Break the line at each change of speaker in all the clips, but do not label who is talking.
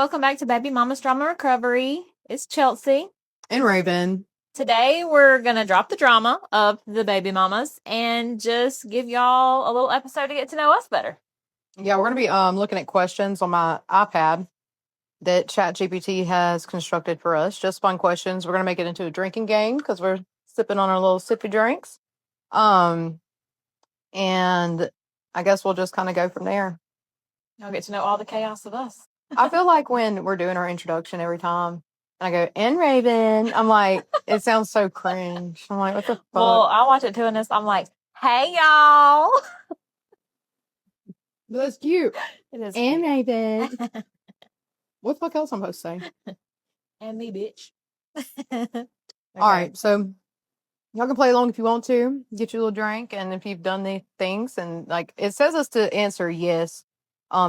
welcome back to Baby Mama's Drama Recovery. It's Chelsea.
And Raven.
Today, we're going to drop the drama of the baby mamas and just give y'all a little episode to get to know us better.
Yeah, we're going to be looking at questions on my iPad that ChatGPT has constructed for us. Just fun questions. We're going to make it into a drinking game because we're sipping on our little sippy drinks. And I guess we'll just kind of go from there.
Y'all get to know all the chaos of us.
I feel like when we're doing our introduction every time, and I go, and Raven, I'm like, it sounds so cringe. I'm like, what the fuck?
Well, I watch it too, and I'm like, hey, y'all.
That's cute.
It is.
And Raven. What the fuck else I'm supposed to say?
And me, bitch.
Okay. All right, so y'all can play along if you want to. Get your little drink, and if you've done the things, and like it says us to answer yes.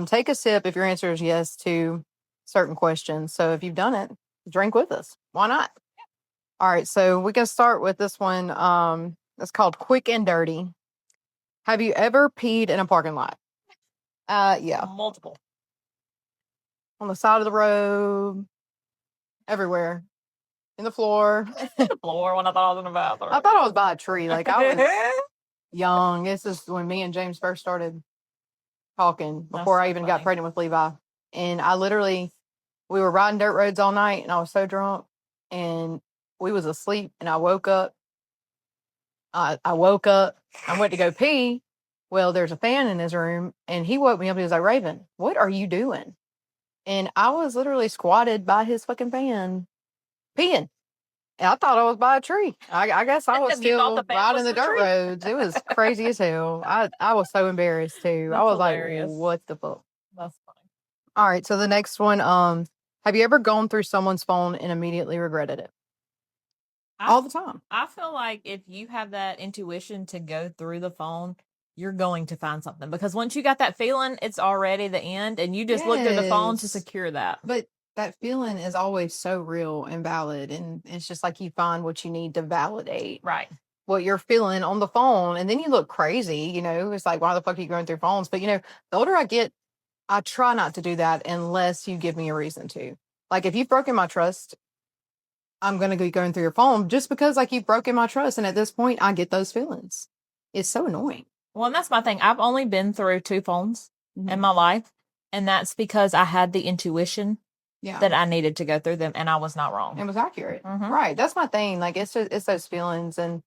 Take a sip if your answer is yes to certain questions. So if you've done it, drink with us. Why not? All right, so we can start with this one. It's called Quick and Dirty. Have you ever peed in a parking lot? Yeah.
Multiple.
On the side of the road, everywhere. In the floor.
The floor when I thought I was in the bathroom.
I thought I was by a tree. Like I was young. This is when me and James first started talking before I even got pregnant with Levi. And we were riding dirt roads all night and I was so drunk and we was asleep and I woke up. I woke up. I went to go pee. Well, there's a fan in his room and he woke me up. He was like, Raven, what are you doing? And I was literally squatted by his fucking fan peeing. And I thought I was by a tree. I guess I was still riding the dirt roads. It was crazy as hell. I was so embarrassed too. I was hilarious. Like, what the fuck?
That's funny.
All right. So the next one, have you ever gone through someone's phone and immediately regretted it? All the time.
I feel like if you have that intuition to go through the phone, you're going to find something. Because once you got that feeling, it's already the end. And you just look through the phone to secure that.
But that feeling is always so real and valid. And it's just like you find what you need to validate.
Right.
What you're feeling on the phone. And then you look crazy, it's like, why the fuck are you going through phones? But, the older I get, I try not to do that unless you give me a reason to. Like, if you've broken my trust, I'm going to be going through your phone just because, like, you've broken my trust. And at this point, I get those feelings. It's so annoying.
Well, and that's my thing. I've only been through 2 phones in my life. And that's because I had the intuition that I needed to go through them, and I was not wrong.
It was accurate. Right. That's my thing. Like, it's those feelings. And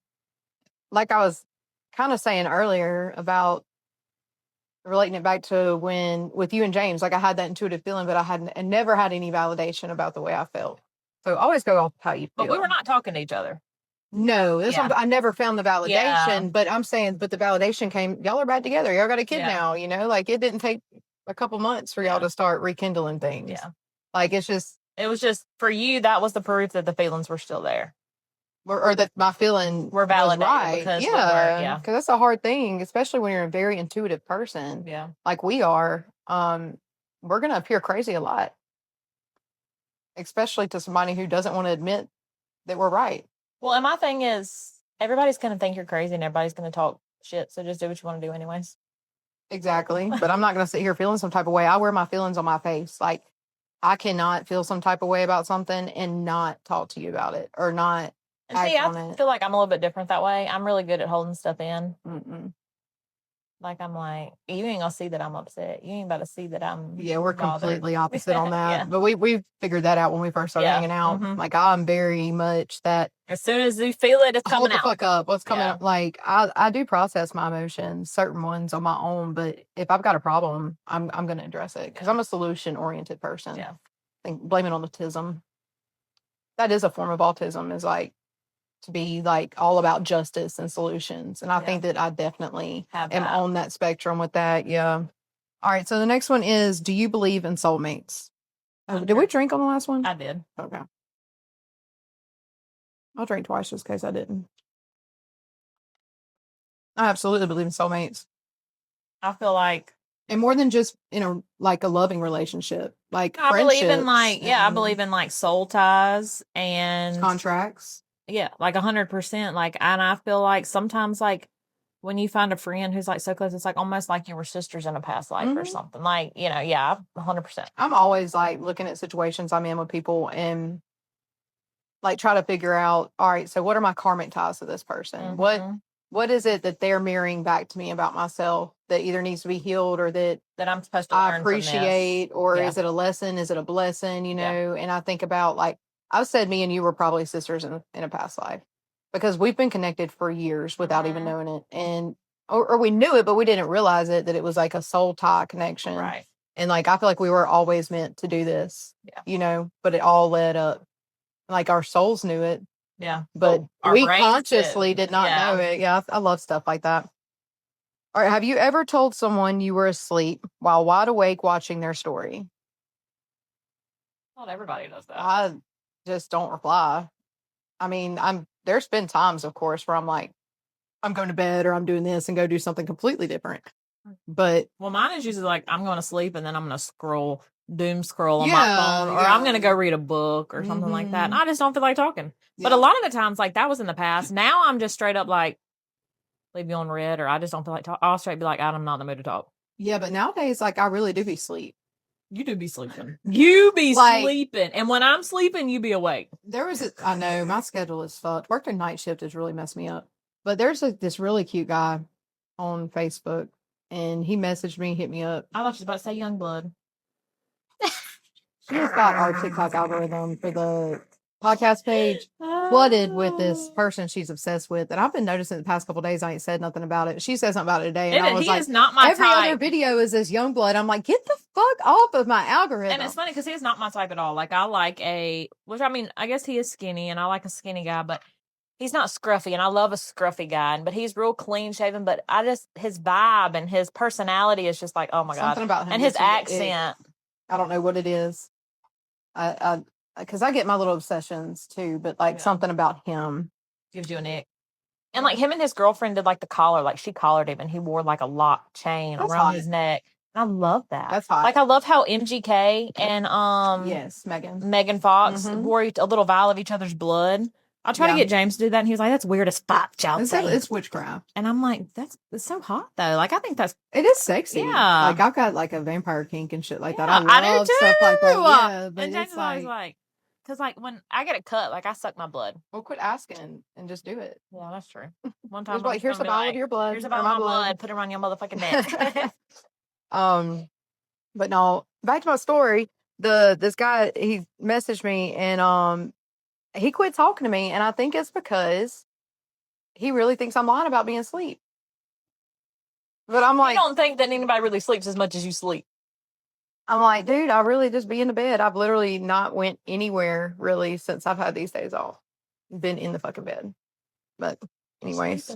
like I was kind of saying earlier about relating it back to when with you and James, like I had that intuitive feeling, but I never had any validation about the way I felt. So always go off how you feel.
But we were not talking to each other.
No, I never found the validation, but I'm saying, but the validation came, y'all are back together. Y'all got a kid now, like it didn't take a couple months for y'all to start rekindling things.
Yeah.
Like it
was just for you, that was the proof that the feelings were still there.
Or that my feeling
were validated.
Right.
Because
because that's a hard thing, especially when you're a very intuitive person.
Yeah.
Like we are. We're going to appear crazy a lot. Especially to somebody who doesn't want to admit that we're right.
Well, and my thing is, everybody's going to think you're crazy and everybody's going to talk shit. So just do what you want to do anyways.
Exactly. But I'm not going to sit here feeling some type of way. I wear my feelings on my face. Like, I cannot feel some type of way about something and not talk to you about it or not act on it.
I feel like I'm a little bit different that way. I'm really good at holding stuff in.
Mm-mm.
Like, I'm like, you ain't gonna see that I'm upset. You ain't about to see that I'm
we're
bothered.
completely opposite on that. But we figured that out when we first started hanging out. Like, I'm very much that.
As soon as you feel it, it's coming out.
Hold the fuck up. What's coming up? Like, I do process my emotions, certain ones on my own. But if I've got a problem, I'm going to address it. Because I'm a solution-oriented person.
Yeah.
I think blame it on autism. That is a form of autism, is like to be like all about justice and solutions. And I think that I definitely am on that spectrum with that. Yeah. All right. So the next one is, do you believe in soulmates? Did we drink on the last one?
I did.
Okay. I'll drink twice just in case I didn't. I absolutely believe in soulmates.
I feel like,
and more than just in a loving relationship, like
I believe in I believe in like soul ties and
contracts.
Yeah, like 100%. Like, and I feel like sometimes like when you find a friend who's like so close, it's like almost like you were sisters in a past life or something. Like, yeah, 100%.
I'm always like looking at situations I'm in with people and like try to figure out, all right, so what are my karmic ties to this person? What is it that they're mirroring back to me about myself that either needs to be healed or that
I'm supposed to learn
I appreciate, or
Yeah.
is it a lesson? Is it a blessing? And I think about like, I've said me and you were probably sisters in a past life because we've been connected for years without even knowing it. And, or we knew it, but we didn't realize it, that it was like a soul tie connection.
Right.
And like, I feel like we were always meant to do this, but it all led up. Like our souls knew it.
Yeah.
But we consciously did not know it. Yeah. I love stuff like that. All right. Have you ever told someone you were asleep while wide awake watching their story?
Not everybody does that.
I just don't reply. I mean, there's been times, of course, where I'm like, I'm going to bed or I'm doing this and go do something completely different. But
mine is usually like I'm going to sleep and then I'm going to doom scroll on my phone, or I'm going to go read a book or something like that. And I just don't feel like talking. But a lot of the times, like that was in the past. Now I'm just straight up like, leave you on red, or I just don't feel like talking. I'll straight be like, I'm not in the mood to talk.
Yeah, but nowadays, like I really do be sleep.
You do be sleeping. You be sleeping. And when I'm sleeping, you be awake.
I know my schedule is fucked. Working night shift has really messed me up. But there's this really cute guy on Facebook and he messaged me, hit me up.
I thought she was about to say Youngblood.
She has got our TikTok algorithm for the podcast page flooded with this person she's obsessed with. And I've been noticing the past couple of days I ain't said nothing about it. She said something about it today. And I was like,
is not my
every
type.
other video is this Youngblood. I'm like, get the fuck off of my algorithm.
And it's funny because he is not my type at all. Like I like I guess he is skinny and I like a skinny guy, but he's not scruffy, and I love a scruffy guy, but he's real clean shaven. But his vibe and his personality is just like, oh my God.
Something about him.
And his accent.
I don't know what it is. Because I get my little obsessions too, but like something about him
gives you an ick. And like him and his girlfriend did like the collar, like she collared him and he wore like a lock chain around his neck. And I love that.
That's hot.
Like I love how MGK and
yes,
Megan Fox wore a little vial of each other's blood. I tried to get James to do that, and he was like, "That's weird as fuck, Chelsea."
It's witchcraft.
And I'm like, it's so hot though. Like I think
it is sexy.
Yeah,
like I've got like a vampire kink and shit like that.
I
love
do too.
Stuff like that. Yeah, but
and James is always like, because like when I get a cut, like I suck my blood.
Well, quit asking and just do it.
Yeah, that's true. One time,
here's a bottle of your blood.
Here's a bottle of my blood. Put it around your motherfucking neck.
But no, back to my story. This guy, he messaged me and he quit talking to me, and I think it's because he really thinks I'm lying about being asleep. But I'm like,
I don't think that anybody really sleeps as much as you sleep.
I'm like, dude, I really just be in the bed. I've literally not went anywhere really since I've had these days off. Been in the fucking bed. But anyways,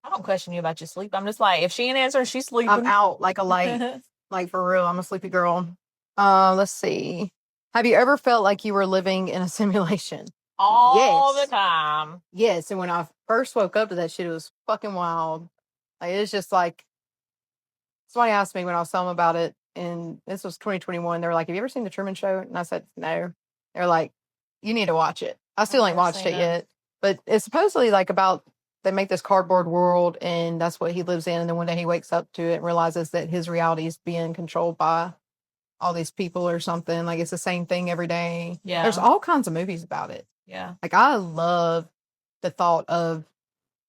I don't question you about your sleep. I'm just like, if she ain't answering, she's sleeping.
I'm out like a light. Like for real, I'm a sleepy girl. Let's see. Have you ever felt like you were living in a simulation?
All the time.
Yes. And when I first woke up to that shit, it was fucking wild. Like, it's just like, somebody asked me when I was telling them about it, and this was 2021. They were like, have you ever seen The Truman Show? And I said, no. They're like, you need to watch it. I still ain't watched it yet. But it's supposedly like about, they make this cardboard world, and that's what he lives in. And then one day he wakes up to it and realizes that his reality is being controlled by all these people or something. Like it's the same thing every day.
Yeah.
There's all kinds of movies about it.
Yeah.
Like I love the thought of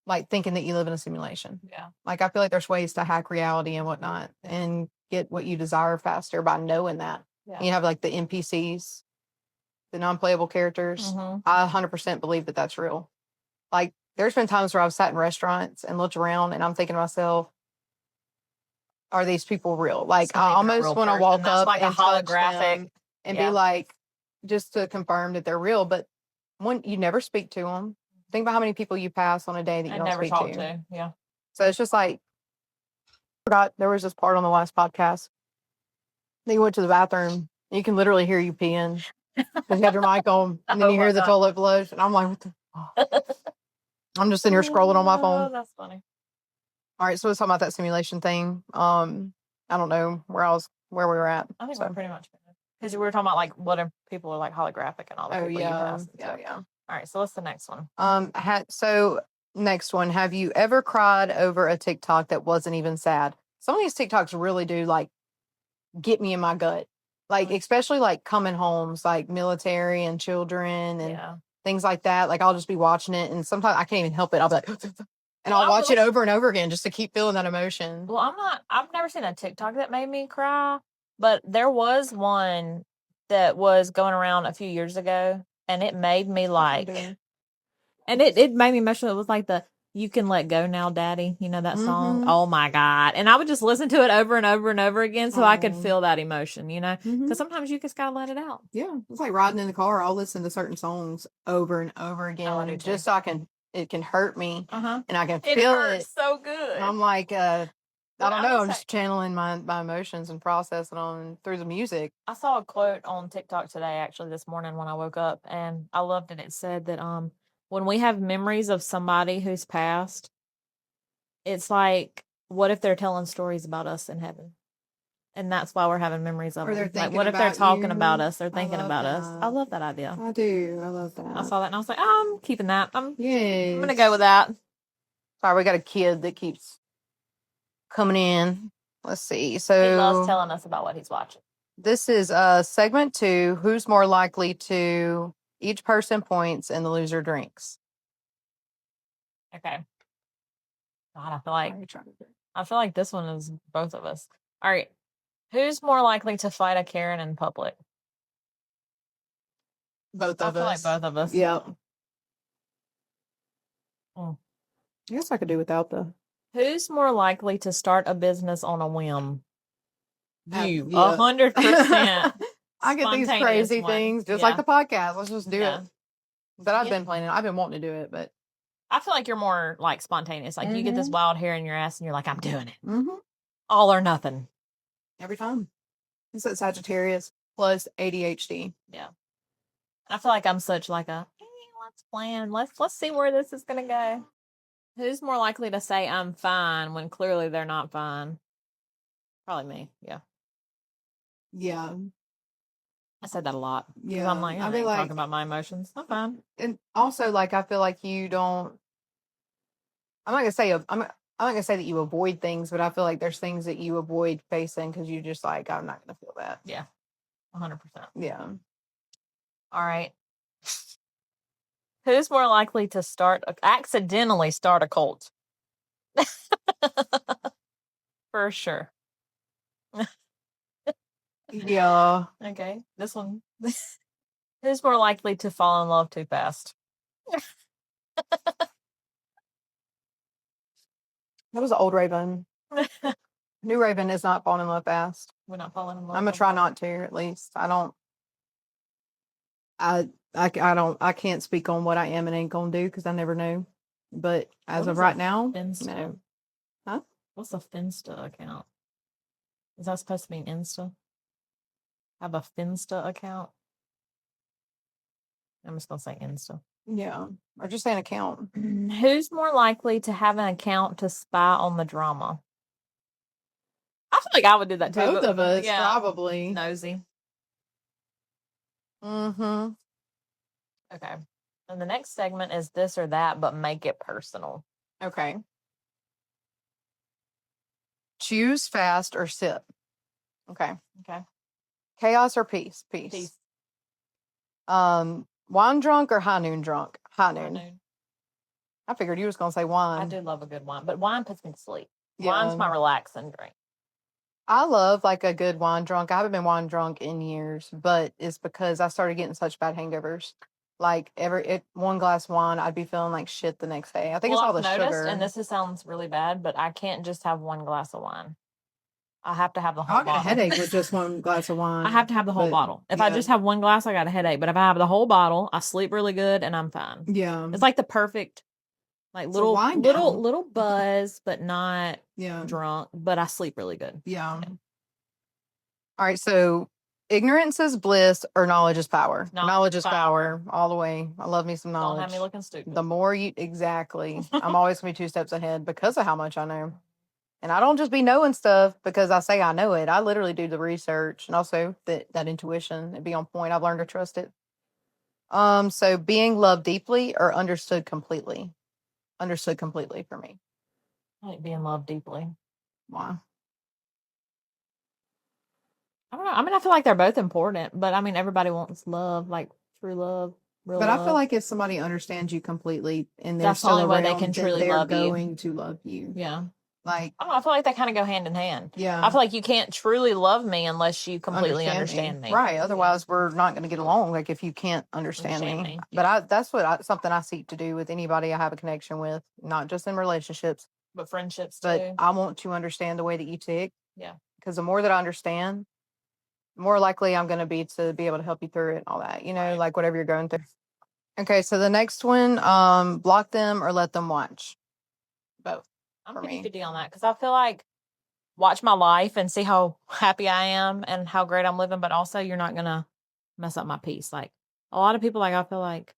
like thinking that you live in a simulation.
Yeah.
Like I feel like there's ways to hack reality and whatnot and get what you desire faster by knowing that. Yeah. You have like the NPCs, the non-playable characters. I 100% believe that that's real. Like there's been times where I've sat in restaurants and looked around and I'm thinking to myself, are these people real? Like I almost want to walk up
like
and
a holographic
and be like, just to confirm that they're real. But one, you never speak to them. Think about how many people you pass on a day that you don't
never
speak
talk
to.
Yeah.
So it's just like, I forgot there was this part on the last podcast. Then you went to the bathroom. And you can literally hear you peeing. Because you have your mic on, and then you hear the toilet flush. And I'm like, what the fuck? I'm just sitting here scrolling on my phone.
Oh, that's funny.
All right, so let's talk about that simulation thing. I don't know where we were at.
I think we're pretty much because we were talking about like what if people are like holographic and all that.
Oh yeah.
All right, so what's the next one?
So Next one. Have you ever cried over a TikTok that wasn't even sad? Some of these TikToks really do like get me in my gut. Like, especially like coming homes, like military and children and things like that. Like, I'll just be watching it, and sometimes I can't even help it. I'll be like, and I'll watch it over and over again just to keep feeling that emotion.
Well, I've never seen a TikTok that made me cry, but there was one that was going around a few years ago, and it made me like, and it made me emotional. It was like the "You Can Let Go Now, Daddy." You know that song? Oh my God. And I would just listen to it over and over and over again so I could feel that emotion, you know? Because sometimes you just gotta let it out.
Yeah. It's like riding in the car. I'll listen to certain songs over and over again just so it can hurt me and I can feel it.
So good.
I'm like, I don't know. I'm just channeling my emotions and processing them through the music.
I saw a quote on TikTok today, actually, this morning when I woke up, and I loved it. It said that when we have memories of somebody who's passed, it's like, what if they're telling stories about us in heaven? And that's why we're having memories of them. Like, what if they're talking about us? They're thinking about us. I love that idea.
I do. I love that.
I saw that and I was like, I'm keeping that. I'm going to go with that.
Sorry, we got a kid that keeps coming in. Let's see. So
he loves telling us about what he's watching.
This is segment 2. Who's more likely to each person points and the loser drinks?
Okay. God, I feel like this one is both of us. All right. Who's more likely to fight a Karen in public?
Both of us.
I feel like both of us.
Yep. I guess I could do without the.
Who's more likely to start a business on a whim? You. 100%.
I get these crazy things, just like the podcast. Let's just do it. But I've been planning. I've been wanting to do it, but
I feel like you're more like spontaneous. Like you get this wild hair in your ass, and you're like, I'm doing it. All or nothing.
Every time. It's that Sagittarius plus ADHD.
Yeah. I feel like I'm such like a, hey, let's plan. Let's see where this is gonna go. Who's more likely to say I'm fine when clearly they're not fine? Probably me. Yeah. Yeah. I said that a lot. Yeah. I'm like, I mean, like, talking about my emotions. I'm fine.
And also, like, I feel like you don't. I'm not gonna say I'm not gonna say that you avoid things, but I feel like there's things that you avoid facing because you just like, I'm not gonna feel that.
Yeah. 100%.
Yeah.
All right. Who's more likely to accidentally start a cult? For sure.
Yeah.
Okay. This one. Who's more likely to fall in love too fast?
That was an old Raven. New Raven is not falling in love fast.
We're not falling in love.
I'm gonna try not to, at least. I can't speak on what I am and ain't gonna do because I never know. But as of right now, no. Huh?
What's a Finsta account? Is that supposed to mean Insta? Have a Finsta account? I'm just gonna say Insta.
Yeah, or just say an account.
Who's more likely to have an account to spy on the drama? I feel like I would do that too.
Both of us, probably.
Nosy.
Mm-hmm.
Okay. And the next segment is this or that, but make it personal.
Okay. Choose fast or sip. Okay.
Okay.
Chaos or peace? Peace. Wine drunk or high noon drunk? High noon. I figured you was gonna say wine.
I do love a good wine, but wine puts me to sleep. Yeah. Wine's my relaxing drink.
I love like a good wine drunk. I haven't been wine drunk in years, but it's because I started getting such bad hangovers. Like one glass of wine, I'd be feeling like shit the next day. I think it's all the sugar.
And this sounds really bad, but I can't just have one glass of wine. I have to have the whole bottle.
I get a headache with just one glass of wine.
I have to have the whole bottle. If I just have one glass, I got a headache. But if I have the whole bottle, I sleep really good and I'm fine.
Yeah.
It's like the perfect, like little buzz, but not drunk. But I sleep really good.
Yeah. All right. So ignorance is bliss or knowledge is power. Knowledge is power all the way. I love me some knowledge.
Don't have me looking stupid.
The more exactly. I'm always going to be 2 steps ahead because of how much I know. And I don't just be knowing stuff because I say I know it. I literally do the research and also that intuition and be on point. I've learned to trust it. So being loved deeply or understood completely? understood completely for me.
I like being loved deeply.
Wow.
I don't know. I mean, I feel like they're both important, but I mean, everybody wants love, like true love, real
But
love.
I feel like if somebody understands you completely and they're
That's the
still
only way
around,
they can
then
truly
they're
love you.
going to love you.
Yeah.
Like,
I don't know. I feel like they kind of go hand in hand.
yeah.
I feel like you can't truly love me unless you completely understand me.
Right. Otherwise, we're not going to get along. Like, if you can't understand me. But that's something I seek to do with anybody I have a connection with, not just in relationships,
but friendships too.
But I want to understand the way that you tick.
Yeah.
Because the more that I understand, the more likely I'm going to be able to help you through it and all that,
Right.
like whatever you're going through. Okay. So the next one, block them or let them watch. Both.
I'm 50-50 on that because I feel like watch my life and see how happy I am and how great I'm living, but also you're not going to mess up my peace. Like a lot of people, like I feel like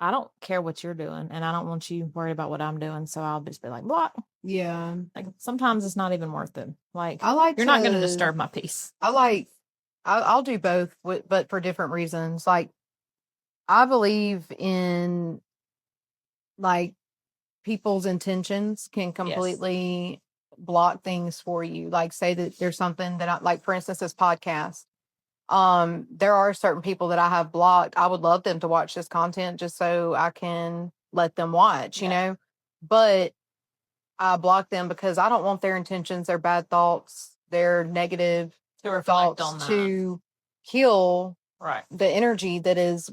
I don't care what you're doing and I don't want you worried about what I'm doing. So I'll just be like, block.
Yeah.
Like sometimes it's not even worth it. Like you're not going to disturb my peace.
I'll do both, but for different reasons. Like I believe in like people's intentions can completely block things for you. Like say that there's something that like for instance, this podcast. There are certain people that I have blocked. I would love them to watch this content just so I can let them watch, but I block them because I don't want their intentions, their bad thoughts, their negative thoughts to kill the energy that is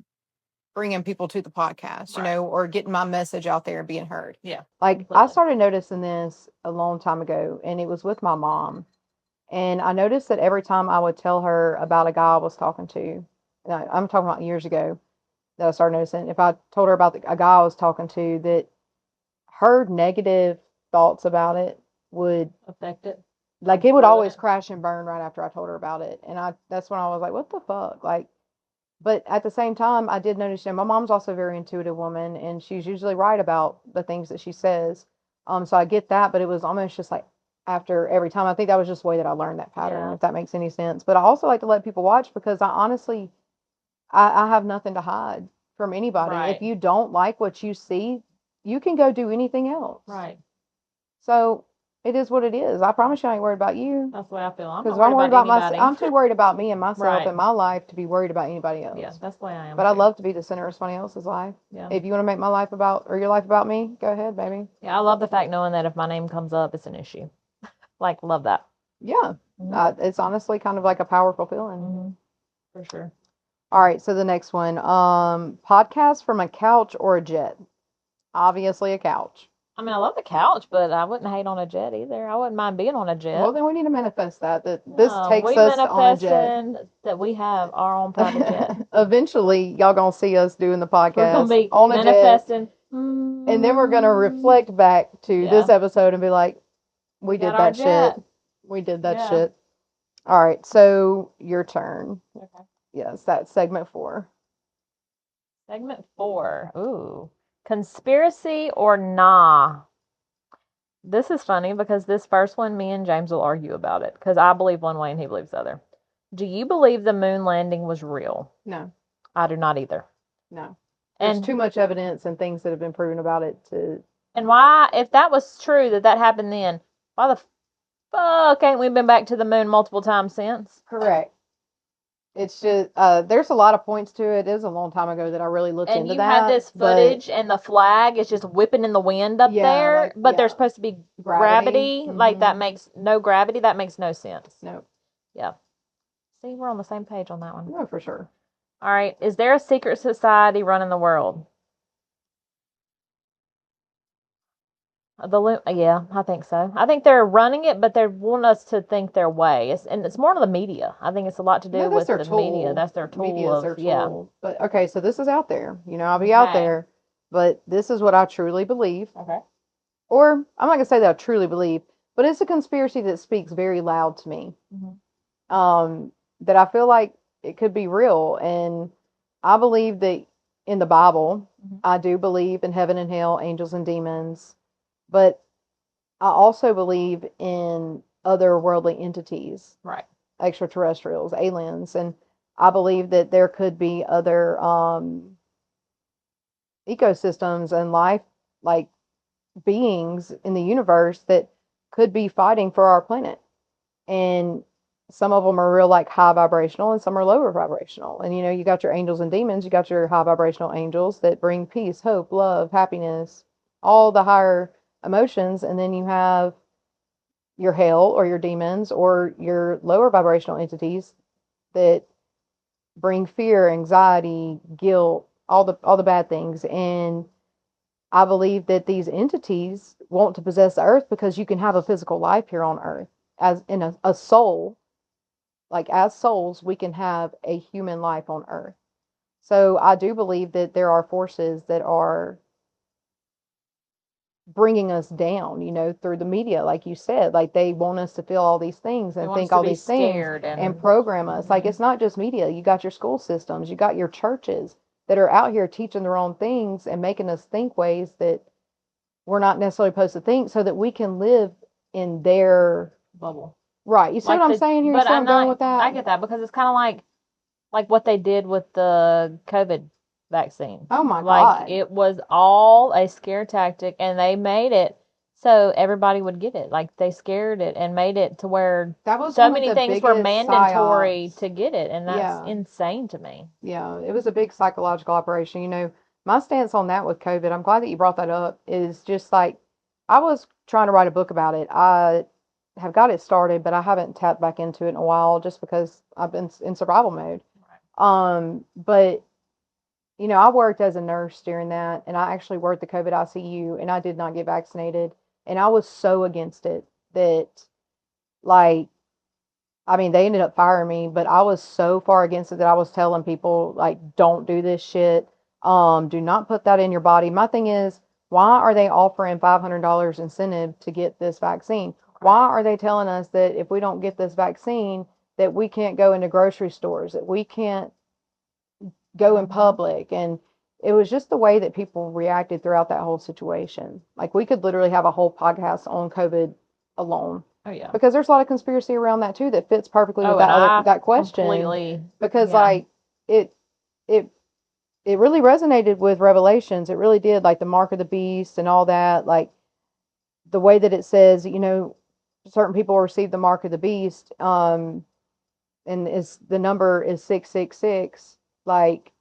bringing people to the podcast, or getting my message out there and being heard.
Yeah.
Like
completely.
I started noticing this a long time ago, and it was with my mom. And I noticed that every time I would tell her about a guy I was talking to, I'm talking about years ago that I started noticing, if I told her about a guy I was talking to, that her negative thoughts about it would
affect it.
Like it would always crash and burn right after I told her about it. And that's when I was like, what the fuck? Like, but at the same time, I did notice, my mom's also a very intuitive woman and she's usually right about the things that she says. So I get that, but it was almost just like after every time, I think that was just the way that I learned that pattern, if that makes any sense. But I also like to let people watch because I honestly, I have nothing to hide from anybody.
Right.
If you don't like what you see, you can go do anything else.
Right.
So it is what it is. I promise you I ain't worried about you.
That's the way I feel. I'm
Because
not
I'm worried
about
myself. I'm too worried about me and myself
Right.
and my life to be worried about anybody else.
Yeah, that's the way I am.
But I love to be the center of somebody else's life.
Yeah.
If you want to make my life about, or your life about me, go ahead, baby.
Yeah, I love the fact knowing that if my name comes up, it's an issue. Like, love that.
Yeah.
Mm-hmm.
It's honestly kind of like a powerful feeling.
Mm-hmm. For sure.
All right. So the next one, podcast from a couch or a jet. Obviously a couch.
I mean, I love the couch, but I wouldn't hate on a jet either. I wouldn't mind being on a jet.
Well, then we need to manifest that this takes us on a jet.
That we have our own private jet.
Eventually, y'all gonna see us doing the podcast
We're gonna be
on a
manifesting.
jet, and then we're gonna reflect back to this episode and be like, "We did that shit. We did that shit." All right, so your turn.
Okay.
Yes, that's segment 4.
Segment 4. Ooh. Conspiracy or nah? This is funny because this first one, me and James will argue about it because I believe one way and he believes the other. Do you believe the moon landing was real?
No.
I do not either.
No. There's too much evidence and things that have been proven about it to...
And why, if that was true that happened then, why the fuck ain't we been back to the moon multiple times since?
Correct. It's just, there's a lot of points to it. It was a long time ago that I really looked into that.
And you had this footage and the flag is just whipping in the wind up there, but there's supposed to be gravity. Mm-hmm. Like that makes no gravity. That makes no sense.
No.
Yeah. See, we're on the same page on that one.
No, for sure.
All right. Is there a secret society running the world? Yeah, I think so. I think they're running it, but they want us to think their way. It's more of the media. I think it's a lot to do with the media. That's their tool.
Media's their tool. But okay, so this is out there. I'll be out there, but this is what I truly believe.
Okay.
Or I'm not gonna say that I truly believe, but it's a conspiracy that speaks very loud to me. Mm-hmm. That I feel like it could be real, and I believe that in the Bible, I do believe in heaven and hell, angels and demons. But I also believe in otherworldly entities,
right?
Extraterrestrials, aliens, and I believe that there could be other ecosystems and life like beings in the universe that could be fighting for our planet. And some of them are real like high vibrational and some are lower vibrational. And you got your angels and demons, you got your high vibrational angels that bring peace, hope, love, happiness, all the higher emotions. And then you have your hell or your demons or your lower vibrational entities that bring fear, anxiety, guilt, all the bad things. And I believe that these entities want to possess the earth because you can have a physical life here on earth as in a soul. Like as souls, we can have a human life on earth. So I do believe that there are forces that are bringing us down, through the media, like you said. Like they want us to feel all these things and think all these things and program us. Like it's not just media. You got your school systems, you got your churches that are out here teaching the wrong things and making us think ways that we're not necessarily supposed to think so that we can live in their
bubble.
Right. You see what I'm saying here? You see where I'm going with that?
I get that because it's kind of like what they did with the COVID vaccine.
Oh my
God.
God.
It was all a scare tactic and they made it so everybody would get it. Like they scared it and made it to where
that was
so many things were mandatory
psyops
to get it. And that's insane to me.
Yeah, it was a big psychological operation. My stance on that with COVID, I'm glad that you brought that up, is just like I was trying to write a book about it. I have got it started, but I haven't tapped back into it in a while just because I've been in survival mode. But I worked as a nurse during that, and I actually worked the COVID ICU, and I did not get vaccinated, and I was so against it that, like, I mean, they ended up firing me, but I was so far against it that I was telling people, like, don't do this shit. Do not put that in your body. My thing is, why are they offering $500 incentive to get this vaccine? Why are they telling us that if we don't get this vaccine, that we can't go into grocery stores, that we can't go in public? And it was just the way that people reacted throughout that whole situation. Like we could literally have a whole podcast on COVID alone.
Oh yeah.
Because there's a lot of conspiracy around that too that fits perfectly with that question.
Completely.
Because like it it really resonated with Revelations. It really did, like the mark of the beast and all that. Like the way that it says, certain people receive the mark of the beast, and is the number is 666. Like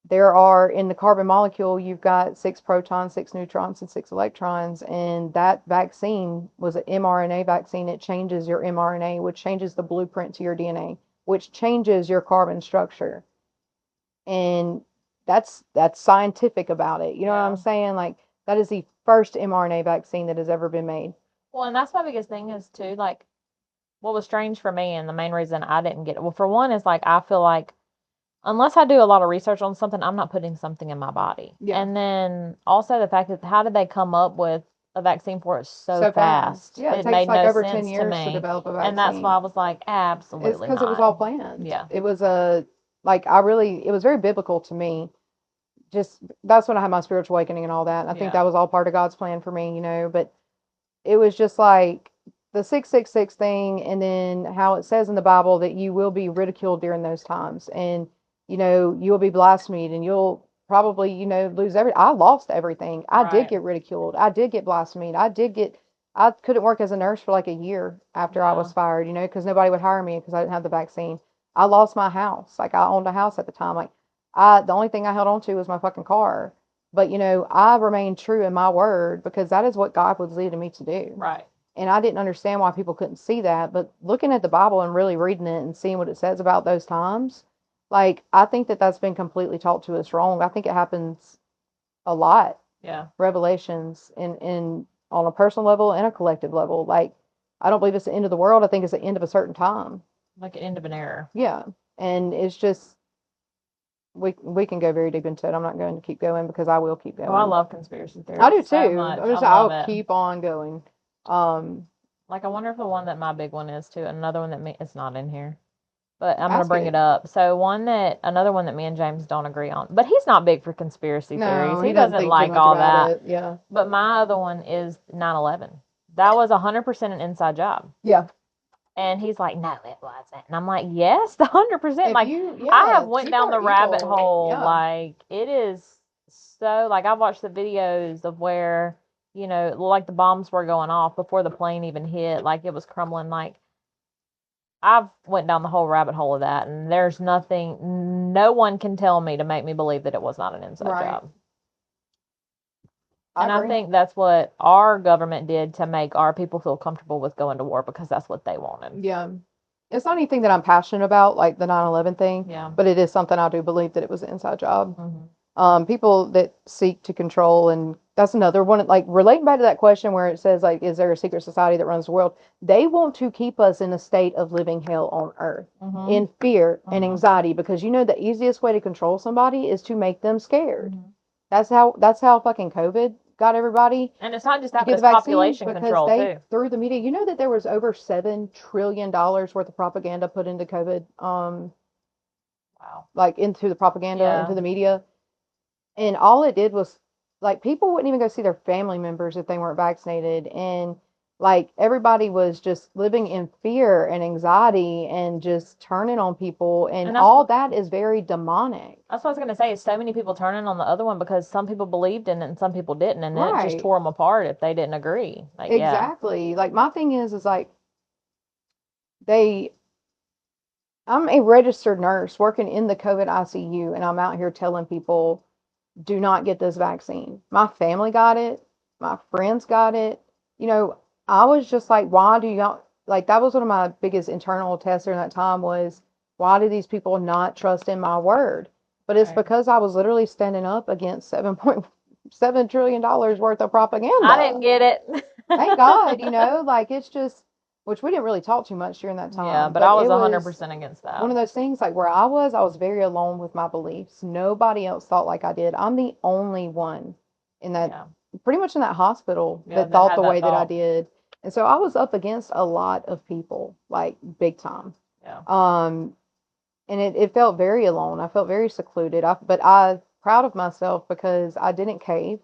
there are in the carbon molecule, you've got 6 protons, 6 neutrons, and 6 electrons. And that vaccine was an mRNA vaccine. It changes your mRNA, which changes the blueprint to your DNA, which changes your carbon structure. And that's scientific about it. You know what I'm saying? Like that is the first mRNA vaccine that has ever been made.
Well, and that's my biggest thing is too, like what was strange for me and the main reason I didn't get it. Well, for one is like I feel like unless I do a lot of research on something, I'm not putting something in my body. Yeah. And then also the fact that how did they come up with a vaccine for it so fast?
Yeah, it takes made like over 10 years to develop a vaccine.
And that's why I was like, absolutely
It's because it was all planned. Yeah. It was it was very biblical to me. Just that's when I had my spiritual awakening and all that. I think that was all part of God's plan for me, but it was just like the 666 thing, and then how it says in the Bible that you will be ridiculed during those times, and you will be blasphemed, and you'll probably lose I lost everything. I did get ridiculed. I did get blasphemed. I couldn't work as a nurse for like a year after I was fired, because nobody would hire me because I didn't have the vaccine. I lost my house. Like I owned a house at the time. Like the only thing I held on to was my fucking car. But I remained true in my word because that is what God was leading me to do.
Right.
And I didn't understand why people couldn't see that. But looking at the Bible and really reading it and seeing what it says about those times, like, I think that that's been completely taught to us wrong. I think it happens a lot.
Yeah.
Revelations in on a personal level and a collective level. Like, I don't believe it's the end of the world. I think it's the end of a certain time.
Like an end of an era.
Yeah. And it's just, we can go very deep into it. I'm not going to keep going because I will keep going.
Oh, I love conspiracy theories.
I do too.
So much.
I'll keep on going.
Like, I wonder if the one that my big one is too. Another one that it's not in here. But I'm going to bring it up. So another one that me and James don't agree on. But he's not big for conspiracy theories. He doesn't like all that.
Yeah.
But my other one is 9/11. That was 100% an inside job.
Yeah.
And he's like, no, it wasn't. And I'm like, yes, the 100%. Like, I have went down the rabbit hole. Yeah. Like, it is so, like, I watched the videos of where, like the bombs were going off before the plane even hit, like it was crumbling. Like, I've went down the whole rabbit hole of that, and there's nothing, no one can tell me to make me believe that it was not an inside job. And I think that's what our government did to make our people feel comfortable with going to war, because that's what they wanted.
Yeah. It's not anything that I'm passionate about, like the 9/11 thing.
Yeah.
But it is something I do believe that it was an inside job.
Mm-hmm.
People that seek to control, and that's another one, like relating back to that question where it says, like, is there a secret society that runs the world? They want to keep us in a state of living hell on earth,
Mm-hmm.
in fear and
Mm-hmm.
anxiety, because the easiest way to control somebody is to make them scared.
Mm-hmm.
That's how fucking COVID got everybody.
And it's not just that,
to
but
get
it's
the vaccine,
population
because
control
they,
too.
through the media, that there was over $7 trillion worth of propaganda put into COVID,
Wow.
like into the propaganda,
Yeah.
into the media. And all it did was, like, people wouldn't even go see their family members if they weren't vaccinated. And, like, everybody was just living in fear and anxiety and just turning on people. And all that is very demonic.
That's what I was going to say, is so many people turning on the other one because some people believed in it and some people didn't. And then it just tore them apart if they didn't agree. Like,
exactly. Like, my thing is like, I'm a registered nurse working in the COVID ICU, and I'm out here telling people, do not get this vaccine. My family got it. My friends got it. I was just like, why do y'all, like, that was one of my biggest internal tests during that time was, why do these people not trust in my word? But it's because I was literally standing up against $7.7 trillion worth of propaganda.
I didn't get it.
Thank God, like, it's just, which we didn't really talk too much during that time.
Yeah, but I was 100% against that.
One of those things, like, where I was very alone with my beliefs. Nobody else thought like I did. I'm the only one in that, pretty much in that hospital, that thought the way that I did. And so I was up against a lot of people, like, big time.
Yeah.
And it felt very alone. I felt very secluded. But I'm proud of myself because I didn't cave.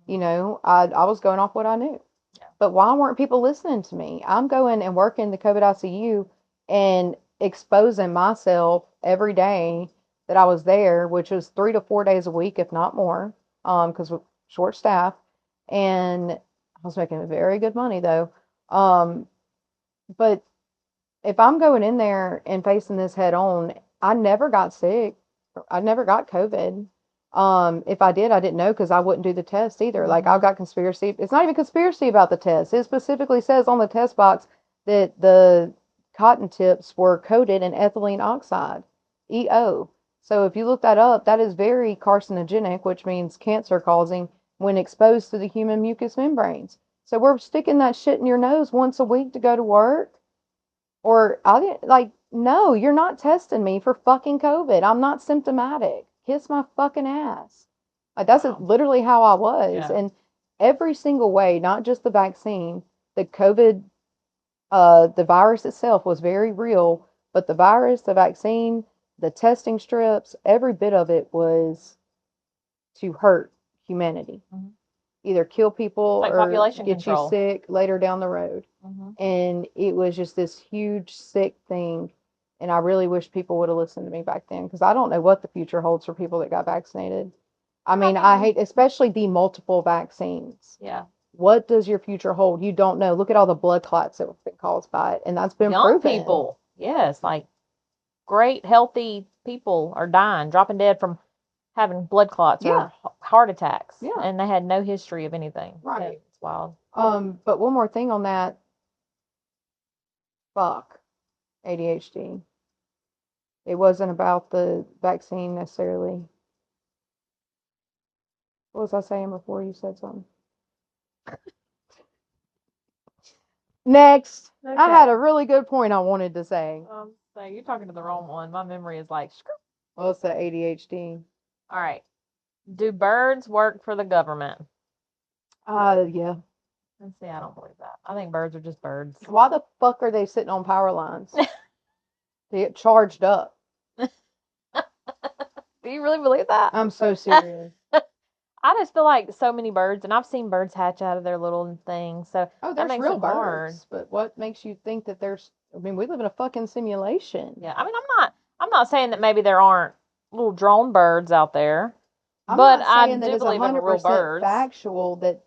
I was going off what I knew. Yeah. But why weren't people listening to me? I'm going and working the COVID ICU and exposing myself every day that I was there, which was 3 to 4 days a week, if not more, because we're short staff. And I was making very good money though. But if I'm going in there and facing this head on, I never got sick. I never got COVID. If I did, I didn't know because I wouldn't do the test either. Like, I've got conspiracy. It's not even conspiracy about the test. It specifically says on the test box that the cotton tips were coated in ethylene oxide, EO. So if you look that up, that is very carcinogenic, which means cancer causing when exposed to the human mucous membranes. So we're sticking that shit in your nose once a week to go to work. Or I didn't, like, no, you're not testing me for fucking COVID. I'm not symptomatic. Kiss my fucking ass. Like, that's literally how I was. Yeah. And every single way, not just the vaccine, the COVID, the virus itself was very real, but the virus, the vaccine, the testing strips, every bit of it was to hurt humanity. Mm-hmm. Either kill people or get control. You sick later down the road. Mm-hmm. And it was just this huge sick thing. And I really wish people would have listened to me back then, because I don't know what the future holds for people that got vaccinated. I mean, I hate, especially the multiple vaccines. Yeah. What does your future hold? You don't know. Look at all the blood clots that have been caused by it. And that's been proven.
Young people. Yes. Like, great, healthy people are dying, dropping dead from having blood clots or heart attacks. Yeah. And they had no history of anything. Right. Yeah, it's wild.
But one more thing on that. Fuck. ADHD. It wasn't about the vaccine necessarily. What was I saying before you said something? Next. Okay. I had a really good point I wanted to say.
So you're talking to the wrong one. My memory is like,
well, it's the ADHD.
All right. Do birds work for the government?
Yeah.
Let's see, I don't believe that. I think birds are just birds.
Why the fuck are they sitting on power lines? They get charged up.
Do you really believe that?
I'm so serious.
I just feel like so many birds, and I've seen birds hatch out of their little things. So
there's real birds, but what makes you think that there's? I mean, we live in a fucking simulation.
Yeah, I mean, I'm not saying that maybe there aren't little drone birds out there,
I'm
But
not
I
saying that
do
it's
believe in real
100%
birds.
factual that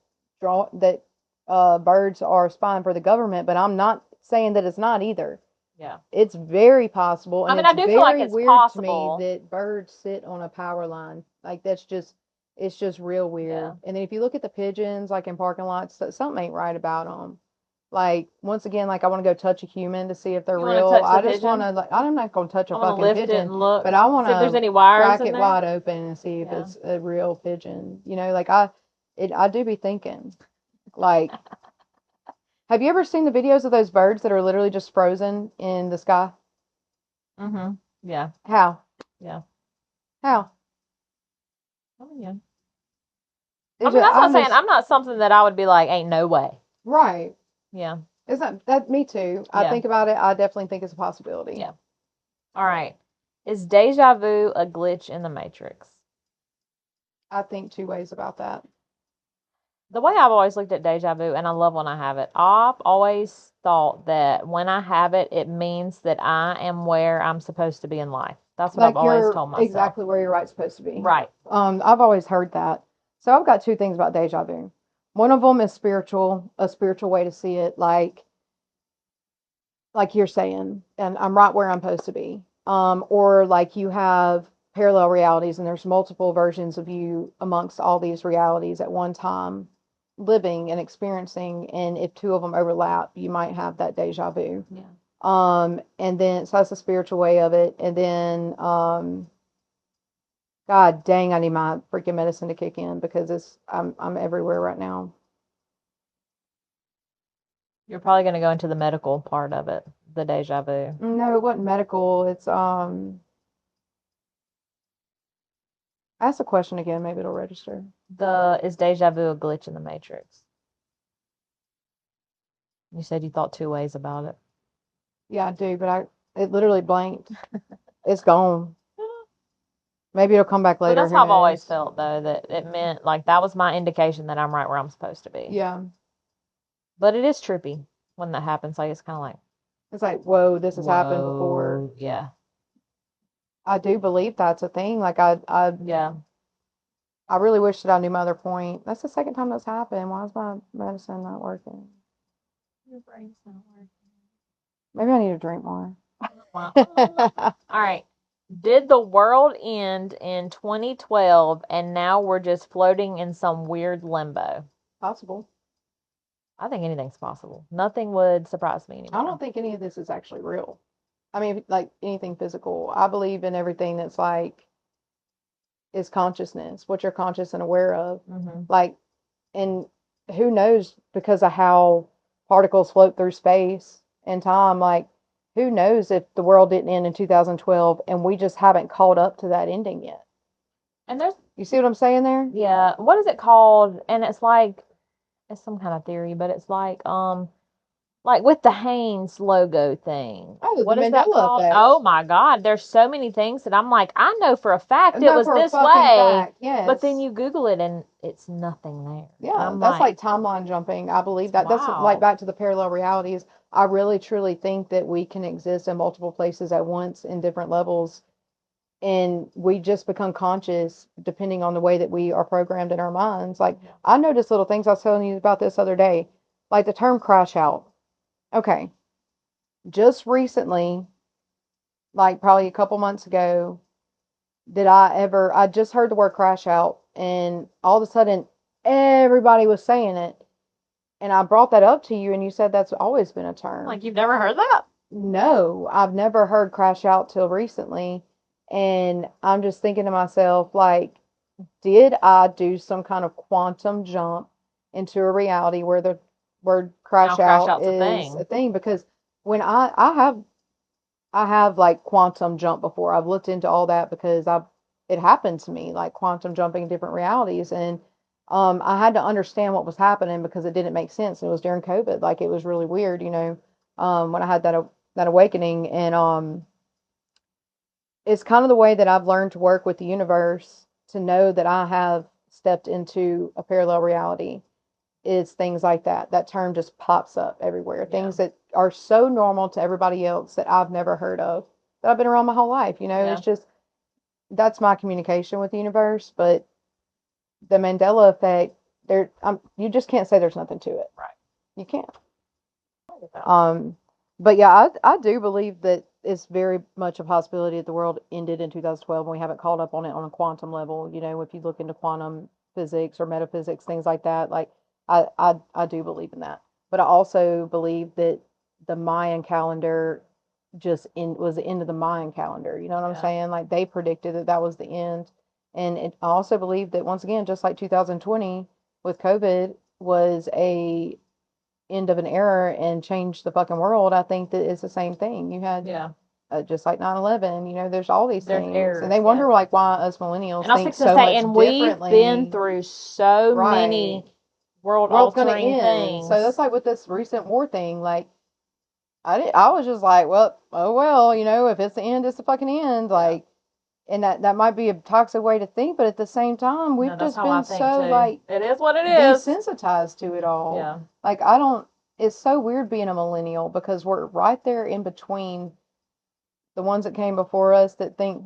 birds are spying for the government, but I'm not saying that it's not either.
Yeah.
It's very possible, and
I mean, I
it's
do feel like
very
it's
weird to me
possible.
that birds sit on a power line. Like it's just real weird.
Yeah.
And then if you look at the pigeons, like in parking lots, something ain't right about them. Like once again, like I want to go touch a human to see if they're
You want to
real.
touch the
I just want
pigeon?
to like I'm not gonna touch a
I want to
fucking
lift it
pigeon,
and look,
but I want
see if there's
to
any wires
crack
in
it
there.
wide open and see if
Yeah.
it's a real pigeon. You know, like I do be thinking, like, have you ever seen the videos of those birds that are literally just frozen in the sky?
Mm-hmm. Yeah.
How?
Yeah.
How?
Oh, yeah. I
It's
mean,
just,
that's what I'm
I'm
saying.
just
I'm not something that I would be like, ain't no way.
right.
Yeah.
Isn't that me too? I
Yeah.
think about it. I definitely think it's a possibility.
Yeah. All right. Is deja vu a glitch in the Matrix?
I think two ways about that.
The way I've always looked at deja vu, and I love when I have it, I've always thought that when I have it, it means that I am where I'm supposed to be in life. That's what I've
Like
always
you're
told myself.
exactly where you're right supposed to be.
Right.
I've always heard that. So I've got two things about deja vu. One of them is spiritual, a spiritual way to see it, like you're saying, and I'm right where I'm supposed to be. Or like you have parallel realities, and there's multiple versions of you amongst all these realities at one time, living and experiencing. And if two of them overlap, you might have that deja vu.
Yeah.
And then so that's a spiritual way of it. And then, God dang, I need my freaking medicine to kick in because I'm everywhere right now.
You're probably going to go into the medical part of it, the deja vu.
No, it wasn't medical. It's ask the question again, maybe it'll register.
Is deja vu a glitch in the Matrix? You said you thought two ways about it.
Yeah, I do, but it literally blanked. It's gone. Maybe it'll come back
But
later.
that's
Who
how I've always
knows?
felt, though, that it meant like that was my indication that I'm right where I'm supposed to be.
Yeah.
But it is trippy when that happens. Like it's kind of like,
It's like, whoa, this has happened before.
Yeah.
I do believe that's a thing. Like
Yeah.
I really wish that I knew my other point. That's the second time that's happened. Why is my medicine not working?
Your brain's not working.
Maybe I need to drink more.
Wow. All right. Did the world end in 2012 and now we're just floating in some weird limbo?
Possible.
I think anything's possible. Nothing would surprise me anymore.
I don't think any of this is actually real. I mean, like anything physical. I believe in everything that's like is consciousness, what you're conscious and aware of.
Mm-hmm.
Like, and who knows because of how particles float through space and time. Like, who knows if the world didn't end in 2012 and we just haven't caught up to that ending yet.
And there's,
You see what I'm saying there?
yeah, what is it called? And it's like, it's some kind of theory, but it's like with the Hanes logo thing.
Oh,
What
the
is that
Mandela
called?
effect.
Oh my God. There's so many things that I'm like, I know for a fact it
No,
was
for a
this
fucking
way.
fact, yes.
But then you Google it and it's nothing there.
Yeah, that's like timeline jumping. I believe that. That's
wow.
like back to the parallel realities. I really truly think that we can exist in multiple places at once in different levels. And we just become conscious depending on the way that we are programmed in our minds. Like, I noticed little things. I was telling you about this other day, like the term crash out. Okay. Just recently, like probably a couple months ago, I just heard the word crash out, and all of a sudden, everybody was saying it. And I brought that up to you, and you said that's always been a term.
Like you've never heard that?
No, I've never heard crash out till recently. And I'm just thinking to myself, like, did I do some kind of quantum jump into a reality where the word crash out is a thing? Because when I have like quantum jump before. I've looked into all that because it happened to me, like quantum jumping in different realities. And I had to understand what was happening because it didn't make sense. It was during COVID. Like it was really weird, when I had that awakening. And it's kind of the way that I've learned to work with the universe to know that I have stepped into a parallel reality is things like that. That term just pops up everywhere.
Yeah.
Things that are so normal to everybody else that I've never heard of, that I've been around my whole life.
Yeah.
It's just, that's my communication with the universe. But the Mandela effect, you just can't say there's nothing to it.
Right.
You can't. But yeah, I do believe that it's very much a possibility that the world ended in 2012 and we haven't caught up on it on a quantum level. You know, if you look into quantum physics or metaphysics, things like that, like I do believe in that. But I also believe that the Mayan calendar was the end of the Mayan calendar. You know what I'm saying? Like they predicted that that was the end. And I also believe that once again, just like 2020 with COVID was a end of an era and changed the fucking world, I think that it's the same thing. You had just like 9/11, you know, there's all these things. Errors, and they wonder like why us millennials
and
think so much
and
differently.
We've been through so many world's altering things.
So that's like with this recent war thing, like I was just like, well, oh well, you know, if it's the end, it's the fucking end. Like, and that might be a toxic way to think, but at the same time, we've just been so like
it is what it is,
desensitized to it all.
Yeah.
Like I don't. It's so weird being a millennial because we're right there in between the ones that came before us that think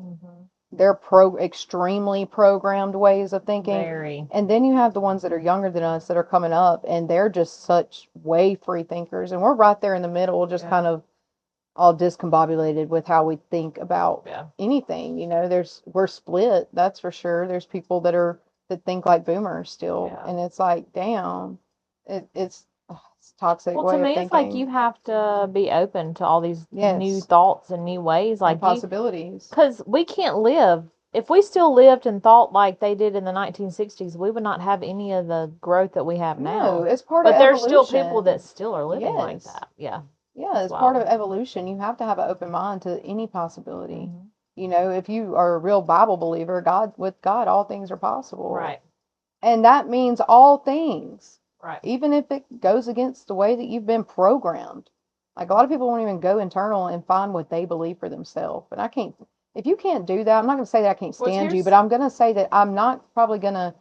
they're extremely programmed ways of thinking.
Very.
And then you have the ones that are younger than us that are coming up and they're just such way free thinkers. And we're right there in the middle, just kind of all discombobulated with how we think about anything. You know, we're split, that's for sure. There's people that think like boomers still. And it's like, damn, it's toxic way of thinking.
It's like you have to be open to all these new thoughts and new ways, like
and possibilities.
Because we can't live. If we still lived and thought like they did in the 1960s, we would not have any of the growth that we have now.
No, it's part of evolution.
But there's still people that still are living like that. Yeah.
Yeah, it's part of evolution. You have to have an open mind to any possibility. You know, if you are a real Bible believer, with God, all things are possible.
Right.
And that means all things.
Right.
Even if it goes against the way that you've been programmed. Like a lot of people won't even go internal and find what they believe for themselves. And if you can't do that, I'm not going to say that I can't stand you, but I'm going to say that I'm not probably going to,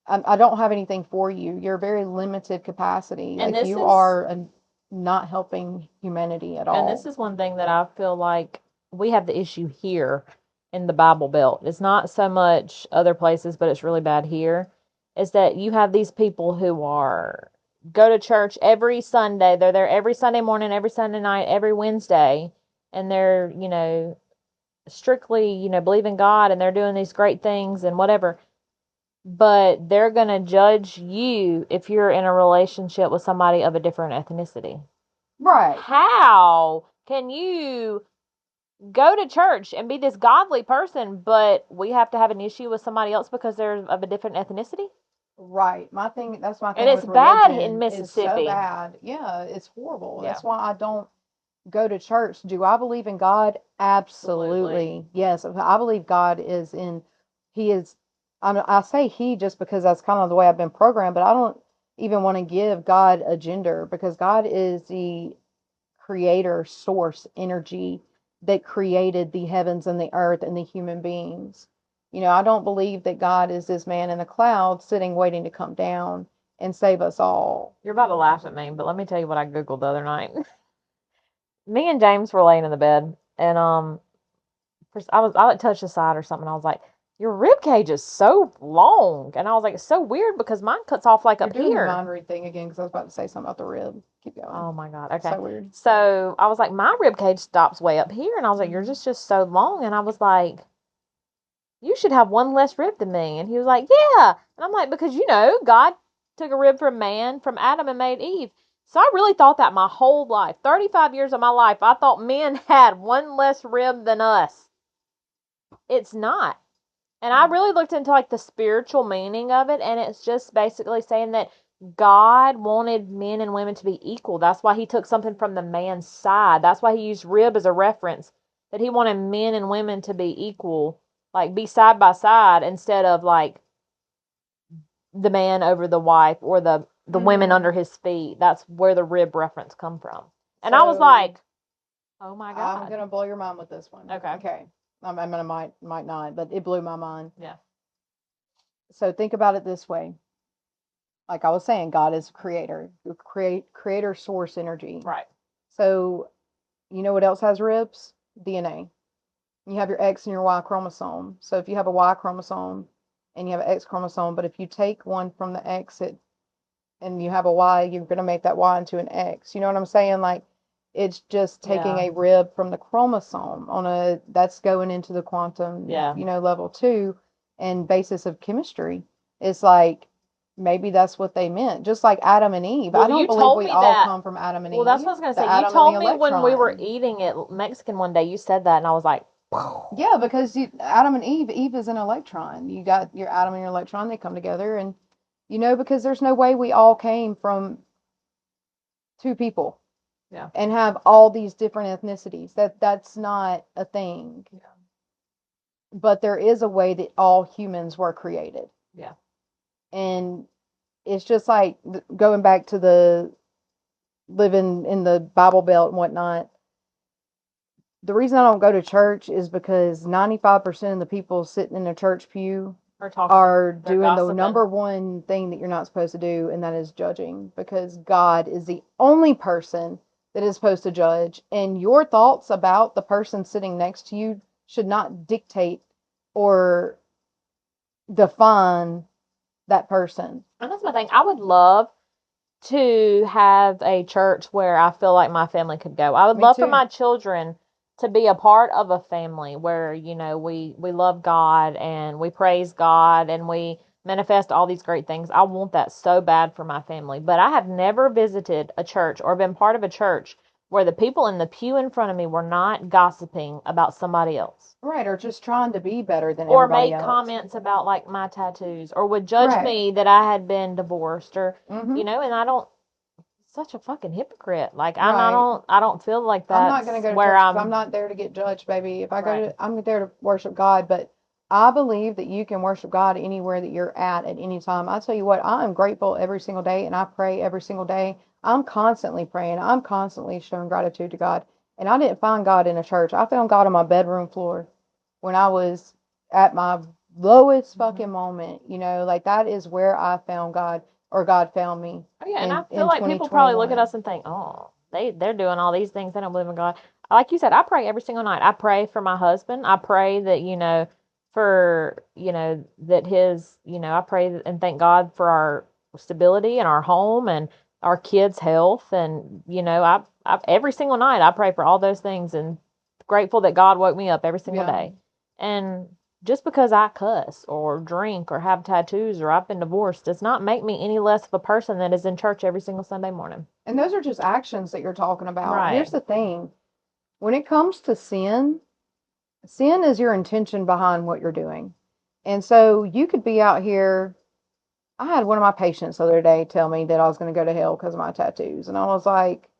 I don't have anything for you. You're a very limited capacity. And like you are not helping humanity at all.
And this is one thing that I feel like we have the issue here in the Bible Belt. It's not so much other places, but it's really bad here. Is that you have these people who go to church every Sunday. They're there every Sunday morning, every Sunday night, every Wednesday. And they're, strictly, believe in God and they're doing these great things and whatever. But they're going to judge you if you're in a relationship with somebody of a different ethnicity.
Right.
How can you go to church and be this godly person, but we have to have an issue with somebody else because they're of a different ethnicity?
Right. That's my thing.
And it's bad in Mississippi.
It's so bad. Yeah, it's horrible. Yeah. That's why I don't go to church. Do I believe in God? Absolutely. Yes. I believe God He is, I say He just because that's kind of the way I've been programmed, but I don't even want to give God a gender because God is the creator, source, energy that created the heavens and the earth and the human beings. You know, I don't believe that God is this man in the clouds sitting waiting to come down and save us all.
You're about to laugh at me, but let me tell you what I Googled the other night. Me and James were laying in the bed, and I touched the side or something. I was like, "Your rib cage is so long," and I was like, "It's so weird because mine cuts off like
You're
up
doing
here."
The mind read thing again because I was about to say something about the rib. Keep going.
Oh my god. Okay.
So weird.
So I was like, my rib cage stops way up here, and I was like, "You're just so long," and I was like, "You should have one less rib than me," and he was like, "Yeah," and I'm like, "Because God took a rib from Adam and made Eve." So I really thought that my whole life, 35 years of my life, I thought men had one less rib than us. It's not. And I really looked into like the spiritual meaning of it, and it's just basically saying that God wanted men and women to be equal. That's why he took something from the man's side. That's why he used rib as a reference, that he wanted men and women to be equal, like be side by side instead of like the man over the wife or the women under his feet. That's where the rib reference come from. And I was like, oh my God.
I'm going to blow your mind with this one. Okay. I mean, I might not, but it blew my mind.
Yeah.
So think about it this way. Like I was saying, God is creator, creator source energy.
Right.
So you know what else has ribs? DNA. You have your X and your Y chromosome. So if you have a Y chromosome, and you have an X chromosome, but if you take one from the X and you have a Y, you're going to make that Y into an X. You know what I'm saying? Like, it's just taking a rib from the chromosome that's going into the quantum, level 2 and basis of chemistry. It's like, maybe that's what they meant. Just like Adam and Eve.
Well,
I don't believe we all come from Adam and Eve.
Well, that's what I was going to say. You told me when we were eating at Mexican one day, you said that, and I was like,
yeah, because Adam and Eve is an electron. You got your atom and your electron, they come together, and because there's no way we all came from two people.
Yeah.
And have all these different ethnicities. That's not a thing.
Yeah.
But there is a way that all humans were created.
Yeah.
And it's just like going back to the living in the Bible Belt and whatnot. The reason I don't go to church is because 95% of the people sitting in a church pew are doing the number one thing that you're not supposed to do, and that is judging, because God is the only person that is supposed to judge, and your thoughts about the person sitting next to you should not dictate or define that person.
And that's my thing. I would love to have a church where I feel like my family could go. I would love for my children to be a part of a family where, we love God and we praise God and we manifest all these great things. I want that so bad for my family. But I have never visited a church or been part of a church where the people in the pew in front of me were not gossiping about somebody else.
Right, or just trying to be better than everybody else.
Or make comments about, like, my tattoos, or would judge me that I had been divorced, or, and I don't, such a fucking hypocrite. Like, I don't feel like that.
I'm not going to go to church because I'm not there to get judged, baby. If I go to, I'm there to worship God, but I believe that you can worship God anywhere that you're at any time. I tell you what, I am grateful every single day, and I pray every single day. I'm constantly praying. I'm constantly showing gratitude to God. And I didn't find God in a church. I found God on my bedroom floor when I was at my lowest fucking moment. Like, that is where I found God, or God found me.
Oh, yeah, and I feel like people probably look at us and think, oh, they're doing all these things. They don't believe in God. Like you said, I pray every single night. I pray for my husband. I pray that, that his, I pray and thank God for our stability and our home and our kids' health. And, I every single night I pray for all those things, and grateful that God woke me up every single day. And just because I cuss or drink or have tattoos or I've been divorced does not make me any less of a person that is in church every single Sunday morning.
And those are just actions that you're talking about.
Right.
Here's the thing. When it comes to sin is your intention behind what you're doing. And so you could be out here. I had one of my patients the other day tell me that I was going to go to hell because of my tattoos. And I was like,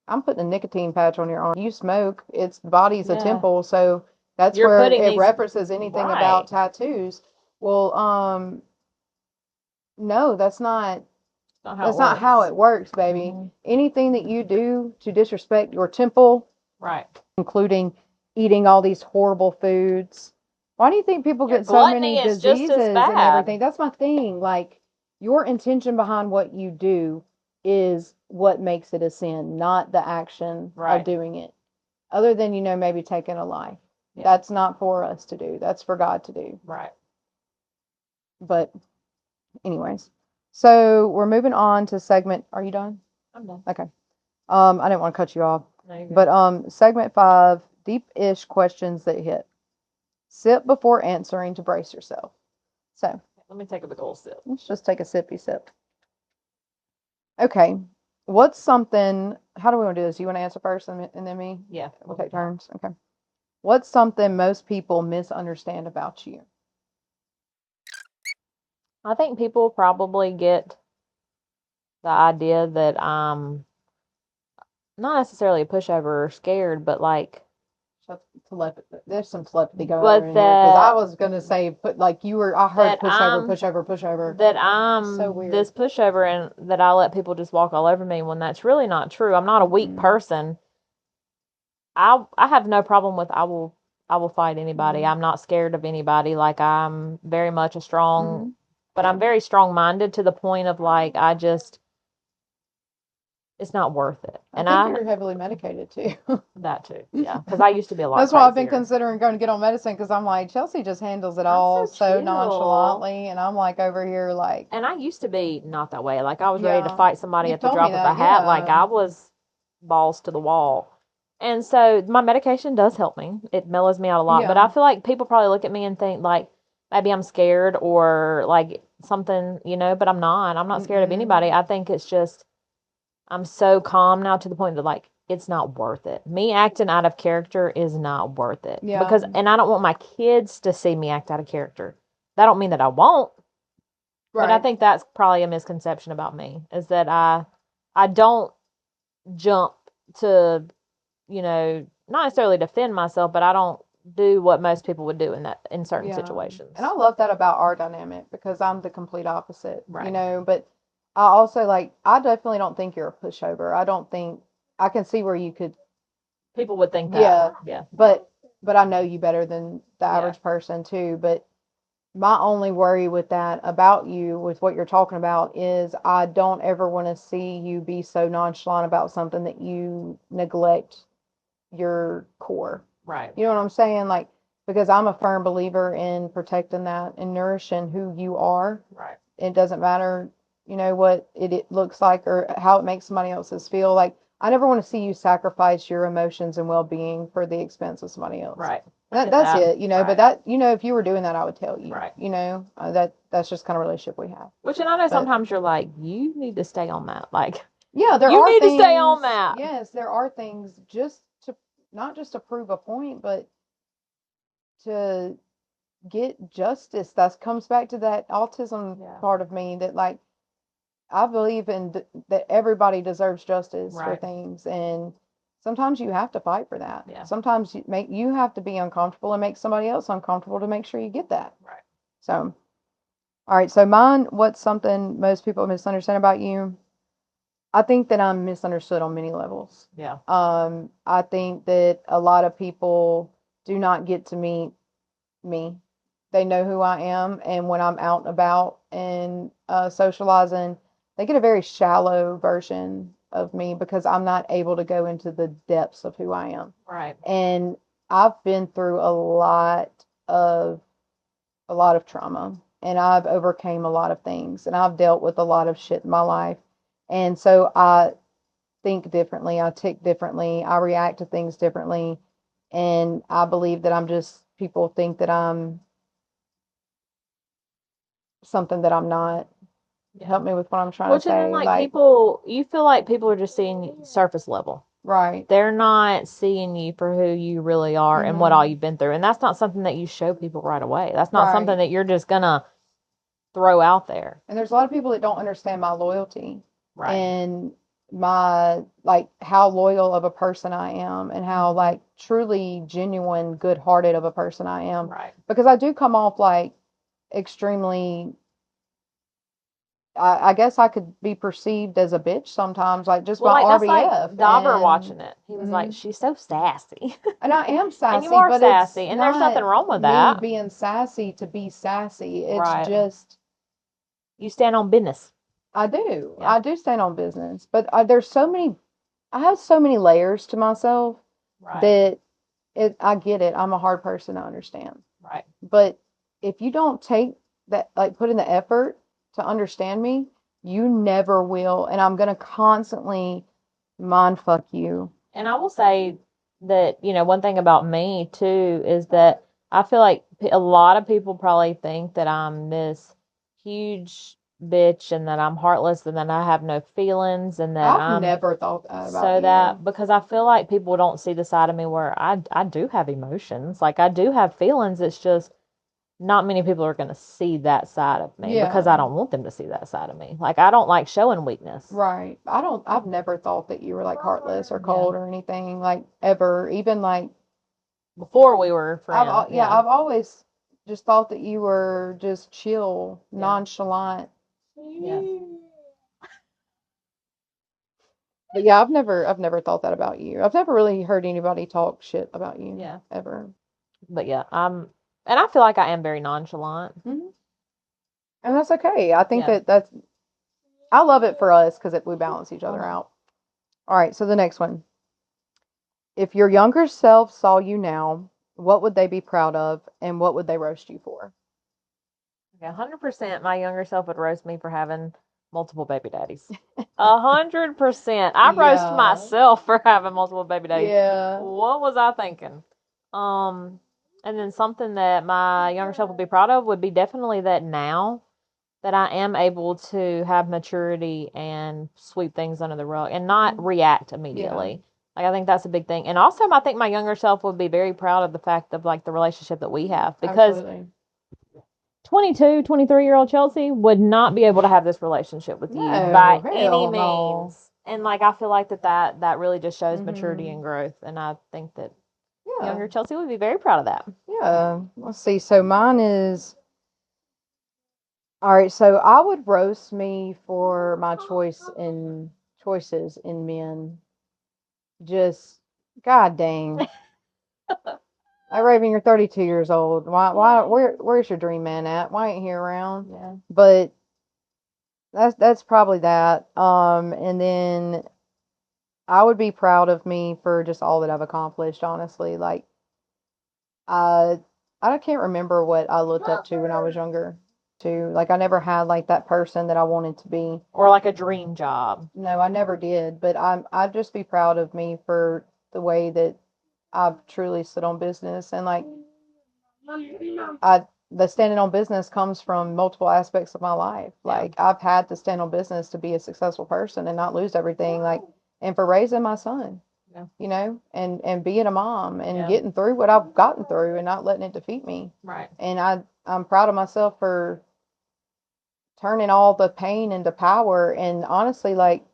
I'm putting a nicotine patch on your arm. You smoke. It's the body's a temple. So that's where it references anything about tattoos. Well, no, that's not how it works, baby. Mm-hmm. Anything that you do to disrespect your temple,
right,
including eating all these horrible foods. Why do you think people get so many diseases and everything? That's my thing. Like, your intention behind what you do is what makes it a sin, not the action of doing it. Other than, maybe taking a life. Yeah. That's not for us to do. That's for God to do.
Right.
But anyways, so we're moving on to segment. Are you done?
I'm done.
Okay. I didn't want to cut you off. No, but segment 5, deep-ish questions that hit. Sip before answering to brace yourself. So
let me take a big old sip.
Let's just take a sippy sip. Okay. What's something? How do we want to do this? You want to answer first and then me?
Yeah.
We'll take turns. Okay. What's something most people misunderstand about you?
I think people probably get the idea that I'm not necessarily a pushover or scared, but like
telepathy. There's some telepathy going on in here, because I was gonna say I heard pushover.
That I'm so weird. This pushover, and that I let people just walk all over me when that's really not true. I'm not a weak person. I have no problem with I will fight anybody. I'm not scared of anybody. Like, I'm very much a strong, but I'm very strong minded to the point of, like, I just it's not worth it.
And I think you're heavily medicated too.
That too, yeah. Because I used to be a lot.
That's why I've been considering going to get on medicine because I'm like, Chelsea just handles it all so nonchalantly, and I'm like over here like.
And I used to be not that way. Like I was ready to fight somebody at the drop of a hat. Like I was balls to the wall. And so my medication does help me. It mellows me out a lot. But I feel like people probably look at me and think like maybe I'm scared or like something, but I'm not. I'm not scared of anybody. I think it's just I'm so calm now to the point that like it's not worth it. Me acting out of character is not worth it. Yeah. And I don't want my kids to see me act out of character. That don't mean that I won't. Right. But I think that's probably a misconception about me is that I don't jump to, not necessarily defend myself, but I don't do what most people would do in certain situations.
And I love that about our dynamic because I'm the complete opposite, right. But I also I definitely don't think you're a pushover. I don't think I can see where you could.
People would think that.
Yeah. But I know you better than the average person too. But my only worry with that about you, with what you're talking about, is I don't ever want to see you be so nonchalant about something that you neglect your core.
Right.
You know what I'm saying? Like, because I'm a firm believer in protecting that and nourishing who you are.
Right.
It doesn't matter, what it looks like or how it makes somebody else's feel. Like, I never want to see you sacrifice your emotions and well-being for the expense of somebody else.
Right.
That's it, right. But that, if you were doing that, I would tell you,
right.
That's just kind of relationship we have.
Which, and I know sometimes you're like, you need to stay on that. Like,
yeah,
you need to stay on that.
Yes, there are things just to, not just to prove a point, but to get justice. That comes back to that autism part of me that I believe in that everybody deserves justice for things, and sometimes you have to fight for that.
Yeah.
Sometimes you have to be uncomfortable and make somebody else uncomfortable to make sure you get that.
Right.
So, all right. So mine, what's something most people misunderstand about you? I think that I'm misunderstood on many levels.
Yeah.
I think that a lot of people do not get to meet me. They know who I am, and when I'm out and about and socializing, they get a very shallow version of me because I'm not able to go into the depths of who I am.
Right.
And I've been through a lot of trauma, and I've overcame a lot of things, and I've dealt with a lot of shit in my life. And so I think differently, I tick differently, I react to things differently, and I believe that people think that I'm something that I'm not. Help me with what I'm trying to say.
And then, people, you feel like people are just seeing surface level.
Right.
They're not seeing you for who you really are and what all you've been through. And that's not something that you show people right away. That's not something that you're just going to throw out there.
And there's a lot of people that don't understand my loyalty.
Right.
And my, how loyal of a person I am and how, truly genuine, good-hearted of a person I am.
Right.
Because I do come off, extremely... I guess I could be perceived as a bitch sometimes, just by RBF.
That's Dauber watching it. He was like, she's so sassy.
And I am sassy.
And you are sassy. And there's nothing wrong with that.
Me being sassy to be sassy. It's just...
You stand on business.
I do. Yeah. I do stand on business. But there's so many... I have so many layers to myself that I get it. I'm a hard person to understand.
Right.
But if you don't take that, put in the effort to understand me, you never will. And I'm going to constantly mind fuck you.
And I will say that, one thing about me too is that I feel like a lot of people probably think that I'm this huge bitch and that I'm heartless and that I have no feelings and that
I've never thought that about you.
Because I feel like people don't see the side of me where I do have emotions. I do have feelings. It's just not many people are going to see that side of me because I don't want them to see that side of me. I don't like showing weakness.
Right. I've never thought that you were heartless or cold or anything ever. Even
before we were friends.
I've always just thought that you were just chill, nonchalant. Yeah. But I've never thought that about you. I've never really heard anybody talk shit about you.
Yeah.
Ever.
But and I feel like I am very nonchalant.
Mm-hmm. And that's okay. I think that's... I love it for us because we balance each other out. All right, so the next one. If your younger self saw you now, what would they be proud of and what would they roast you for?
100% my younger self would roast me for having multiple baby daddies. 100%. I roast myself for having multiple baby daddies.
Yeah.
What was I thinking? And then something that my younger self would be proud of would be definitely that now that I am able to have maturity and sweep things under the rug and not react immediately. Like, I think that's a big thing. And also, I think my younger self would be very proud of the fact of, like, the relationship that we have. Because
Absolutely.
22, 23-year-old Chelsea would not be able to have this relationship with you by any means. And, like, I feel like that really just shows maturity and growth. And I think that younger Chelsea would be very proud of that.
Yeah. Let's see. So mine is, all right, so I would roast me for my choices in men. Just, God dang. Hey, Raven, you're 32 years old. Where's your dream man at? Why ain't he around?
Yeah.
But that's probably that. And then I would be proud of me for just all that I've accomplished, honestly. Like, I can't remember what I looked up to when I was younger, too. Like, I never had, like, that person that I wanted to be.
Or, like, a dream job.
No, I never did. But I'd just be proud of me for the way that I've truly stood on business. And, like, the standing on business comes from multiple aspects of my life. Like, I've had to stand on business to be a successful person and not lose everything. Like, and for raising my son, you know, and being a mom and getting through what I've gotten through and not letting it defeat me.
Right.
And I'm proud of myself for turning all the pain into power. And honestly, like,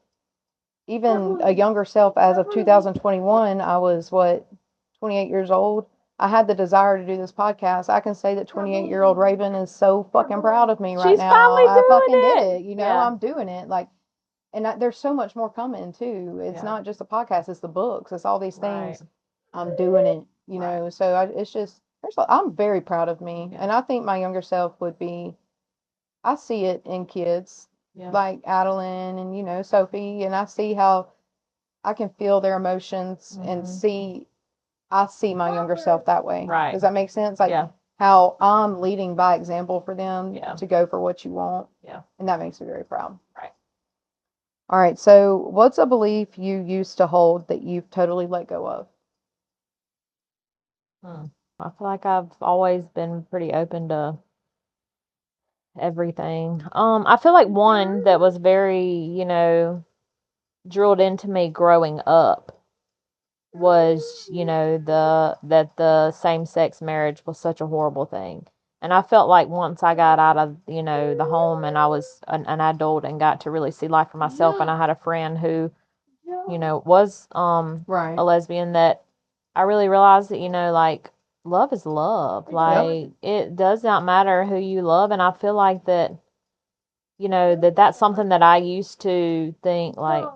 even a younger self as of 2021, I was 28 years old. I had the desire to do this podcast. I can say that 28-year-old Raven is so fucking proud of me right now.
Finally
I fucking
doing
did
it.
it. You know, I'm doing it. Like, and there's so much more coming too. It's not just the podcast, it's the books, it's all these things. I'm doing it, you know. So it's just, I'm very proud of me. And I think my younger self would be, I see it in kids like Adeline and, you know, Sophie, and I see how I can feel their emotions and I see my younger self that way.
Right.
Does that make sense? Like, how I'm leading by example for them to go for what you want.
Yeah.
And that makes me very proud.
Right.
All right. So, what's a belief you used to hold that you've totally let go of?
I feel like I've always been pretty open to everything. I feel like one that was very, you know, drilled into me growing up was, you know, that the same-sex marriage was such a horrible thing. And I felt like once I got out of, you know, the home and I was an adult and got to really see life for myself, and I had a friend who, you know, was a lesbian, that I really realized that, you know, like, love is love. Like, it does not matter who you love. And I feel like that, you know, that's something that I used to think, like,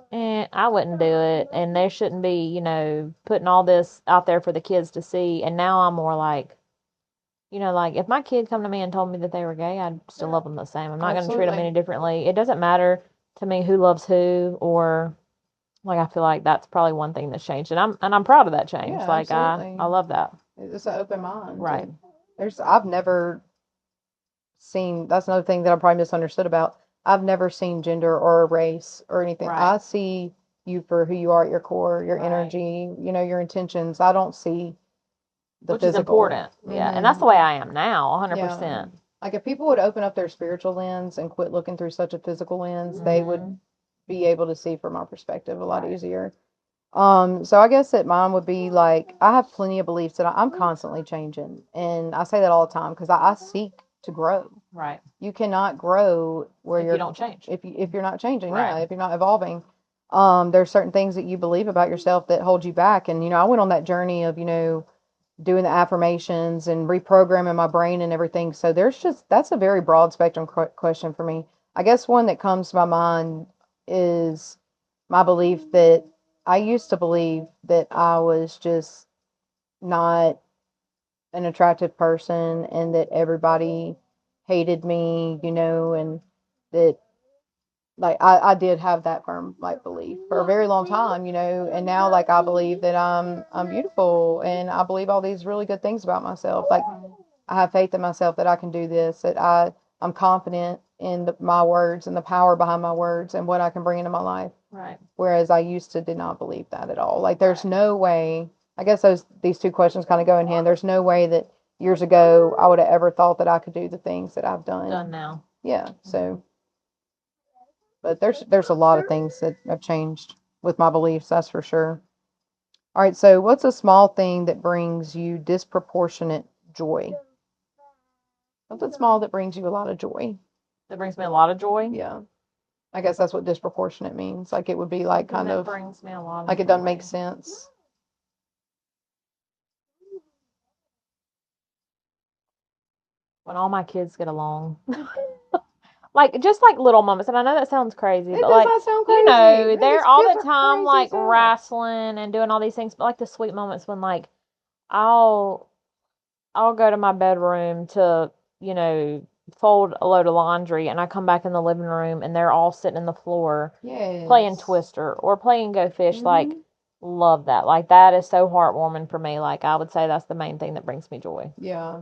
I wouldn't do it. And there shouldn't be, you know, putting all this out there for the kids to see. And now I'm more like, you know, like, if my kid come to me and told me that they were gay, I'd still love them the same. I'm not going to treat them any differently. It doesn't matter to me who loves who, or, like, I feel like that's probably one thing that's changed. And I'm proud of that change. Like, I love that.
It's an open mind.
Right.
I've never seen, that's another thing that I'm probably misunderstood about. I've never seen gender or race or anything. I see you for who you are at your core, your energy, you know, your intentions. I don't see the
Which
physical.
Is important. Yeah. And that's the way I am now, 100%.
Like, if people would open up their spiritual lens and quit looking through such a physical lens, they would be able to see from our perspective a lot easier. So I guess that mine would be like, I have plenty of beliefs that I'm constantly changing. And I say that all the time because I seek to grow.
Right.
You cannot grow where
you don't change.
If you're not changing, if you're not evolving. There's certain things that you believe about yourself that hold you back. And, you know, I went on that journey of, you know, doing the affirmations and reprogramming my brain and everything. So that's a very broad spectrum question for me. I guess one that comes to my mind is my belief that I used to believe that I was just not an attractive person and that everybody hated me, you know, and that like I did have that firm like belief for a very long time, you know, and now like I believe that I'm beautiful and I believe all these really good things about myself. Like I have faith in myself that I can do this, that I'm confident in my words and the power behind my words and what I can bring into my life.
Right.
Whereas I used to did not believe that at all. Like there's no way, I guess these two questions kind of go in hand. There's no way that years ago I would have ever thought that I could do the things that I've done
now.
Yeah. So, but there's a lot of things that have changed with my beliefs, that's for sure. All right, so what's a small thing that brings you disproportionate joy? Something small that brings you a lot of joy.
That brings me a lot of joy?
Yeah. I guess that's what disproportionate means. Like it would be like kind of
brings me a lot of
like it doesn't make sense.
When all my kids get along. Like just like little moments, and I know that sounds crazy,
It
but
does
like
not sound crazy.
they're all the time
crazy
like
too.
wrestling and doing all these things, but like the sweet moments when like I'll I'll go to my bedroom to, fold a load of laundry and I come back in the living room and they're all sitting in the floor playing
Yes.
Twister or playing Go Fish. Like, love that. Like, that is so heartwarming for me. Like, I would say that's the main thing that brings me joy.
Yeah.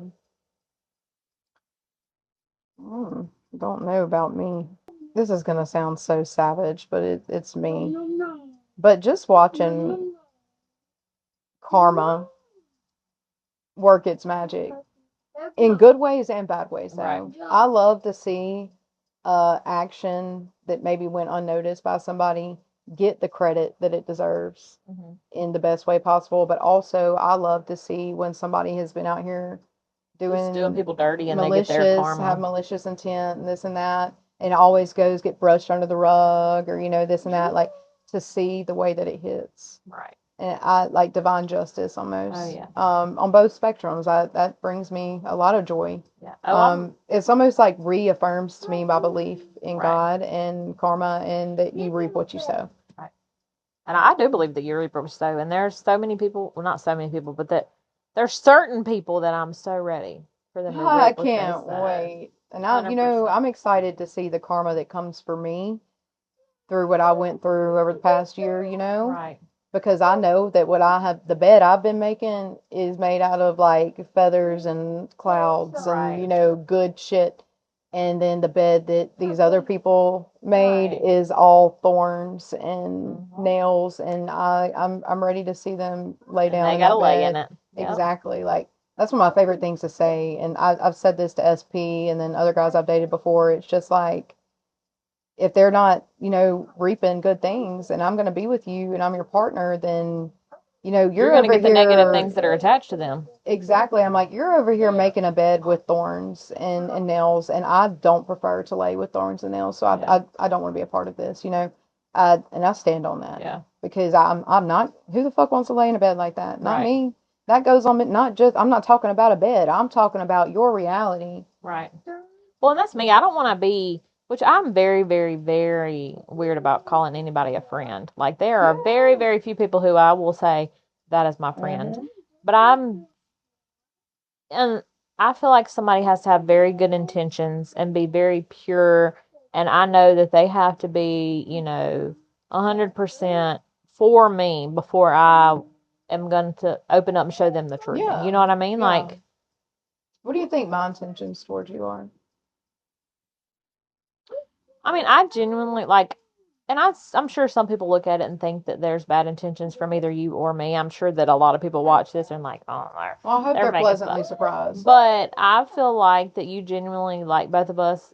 Don't know about me. This is gonna sound so savage, but it's me. But just watching karma work its magic in good ways and bad ways, though.
Right.
I love to see action that maybe went unnoticed by somebody get the credit that it deserves in the best way possible. But also, I love to see when somebody has been out here doing
people dirty and
malicious,
they get their karma.
have malicious intent and this and that, and it always get brushed under the rug or this and that. Like to see the way that it hits,
Right.
and I like divine justice almost.
Oh, yeah.
On both spectrums, that brings me a lot of joy.
Yeah.
It's almost like reaffirms to me my belief in God and karma, and that you reap what you sow.
Right. And I do believe that you reap what you sow. And there's so many people, well, not so many people, but that there's certain people that I'm so ready for them to reap
I
what they
can't
sow.
wait. And
100%.
I'm excited to see the karma that comes for me through what I went through over the past year,
Right.
because I know that the bed I've been making is made out of like feathers and clouds and, good shit. And then the bed that these other people made is all thorns and nails. And I'm ready to see them lay down in that bed.
Lay in it.
Yep. Exactly. Like, that's one of my favorite things to say. And I've said this to SP and then other guys I've dated before. It's just like, if they're not, reaping good things and I'm going to be with you and I'm your partner, then, you're
going to get the negative
here,
things that are attached to them.
Exactly. I'm like, you're over here making a bed with thorns and nails, and I don't prefer to lay with thorns and nails. So I don't want to be a part of this, and I stand on that.
Yeah.
Because I'm not, who the fuck wants to lay in a bed like that? Not
Right.
me. That goes on, I'm not talking about a bed. I'm talking about your reality.
Right. Well, and that's me. I don't want to be, which I'm very, very, very weird about calling anybody a friend. Like, there are very, very few people who I will say, that is my friend. But and I feel like somebody has to have very good intentions and be very pure. And I know that they have to be, 100% for me before I am going to open up and show them the truth.
Yeah.
You know what I mean?
Yeah.
Like,
what do you think my intentions towards you are?
I mean, I genuinely like, and I'm sure some people look at it and think that there's bad intentions from either you or me. I'm sure that a lot of people watch this and like, oh,
well, I hope they're pleasantly surprised.
But I feel like that you genuinely, like both of us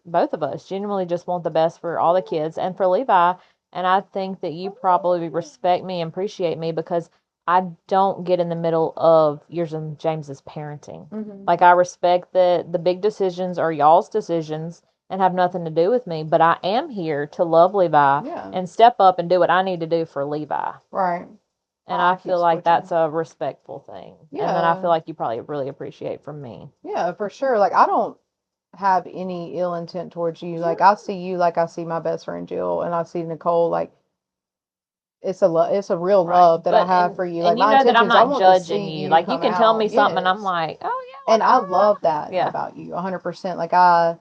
genuinely just want the best for all the kids and for Levi. And I think that you probably respect me and appreciate me because I don't get in the middle of yours and James's parenting. Like, I respect that the big decisions are y'all's decisions and have nothing to do with me, but I am here to love Levi and step up and do what I need to do for Levi.
Right.
And I feel like that's a respectful thing.
Yeah.
And then I feel like you probably really appreciate from me.
Yeah, for sure. Like, I don't have any ill intent towards you. Like, I see you like I see my best friend Jill, and I see Nicole like it's a real love that I have for you. Like,
and you
my
know that I'm
intentions,
not judging you. Like, you can tell me something and I'm
Yes.
like, oh yeah.
And I love that about you 100%. Like, I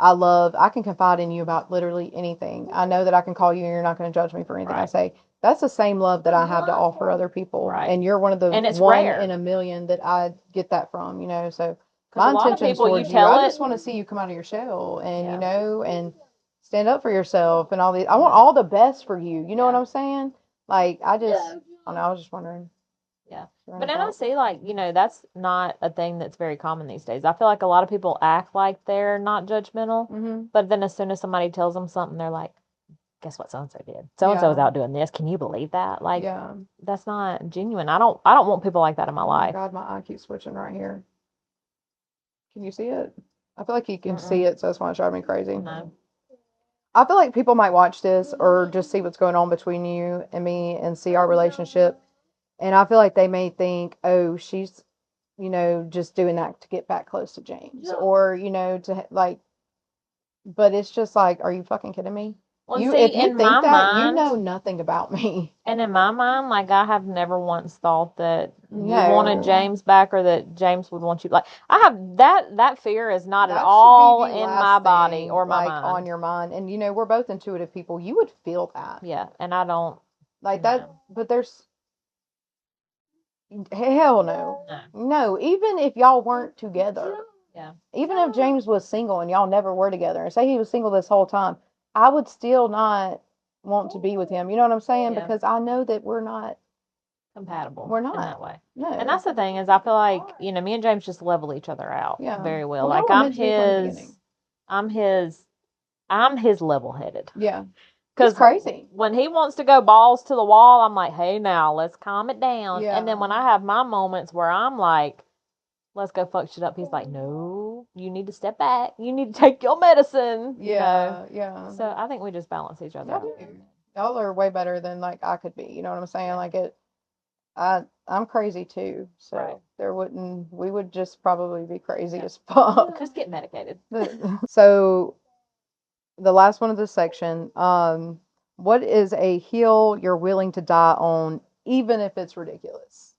I can confide in you about literally anything. I know that I can call you and you're not going to judge me for anything I say. That's the same love that I have to offer other people.
Right.
And you're one of the
And it's
one
rare.
in a million that I get that from, you know. So
'Cause
my
a lot of
intentions
people, you
towards you,
tell
I
it-
just want to see you come out of your shell and,
Yeah.
you know, and stand up for yourself and all these. I want all the best for you. You know what I'm saying? Like, I just, I don't know, I was just wondering.
Yeah. But then I see, like, you know, that's not a thing that's very common these days. I feel like a lot of people act like they're not judgmental, but then as soon as somebody tells them something, they're like, guess what so-and-so did? So-and-so was out doing this. Can you believe that? Like, that's not genuine. I don't want people like that in my life.
Oh God, my eye keeps switching right here. Can you see it? I feel like you can see it, so that's why it's driving me crazy.
No.
I feel like people might watch this or just see what's going on between you and me and see our relationship. And I feel like they may think, oh, she's, you know, just doing that to get back close to James. Or, you know, to like, but it's just like, are you fucking kidding me?
Well,
You,
see,
if you
in
think
my
that, you
mind,
know nothing about me.
and in my mind, like, I have never once thought that you
No.
wanted James back or that James would want you. Like, I have that fear is not
That
at
should
all
be the
in
last
my body
thing,
or my
like,
mind.
on your mind. And, you know, we're both intuitive people. You would feel that.
Yeah, and I don't.
Like that, but there's, hell no. No, even if y'all weren't together.
Yeah.
Even if James was single and y'all never were together, and say he was single this whole time, I would still not want to be with him. You know what I'm saying?
Yeah.
Because I know that we're not
compatible.
We're not
in that way.
No.
And that's the thing is, I feel like, you know, me and James just level each other out very well. Like, I'm his level-headed.
Yeah.
Because
crazy.
When he wants to go balls to the wall, I'm like, hey, now let's calm it down.
Yeah.
And then when I have my moments where I'm like, let's go fuck shit up, he's like, no, you need to step back. You need to take your medicine.
Yeah.
You know?
Yeah.
So I think we just balance each other out.
Y'all are way better than like I could be. You know what I'm saying? Like I'm crazy too. So we would just probably be crazy as fuck.
Just get medicated.
So the last one of this section, what is a hill you're willing to die on, even if it's ridiculous?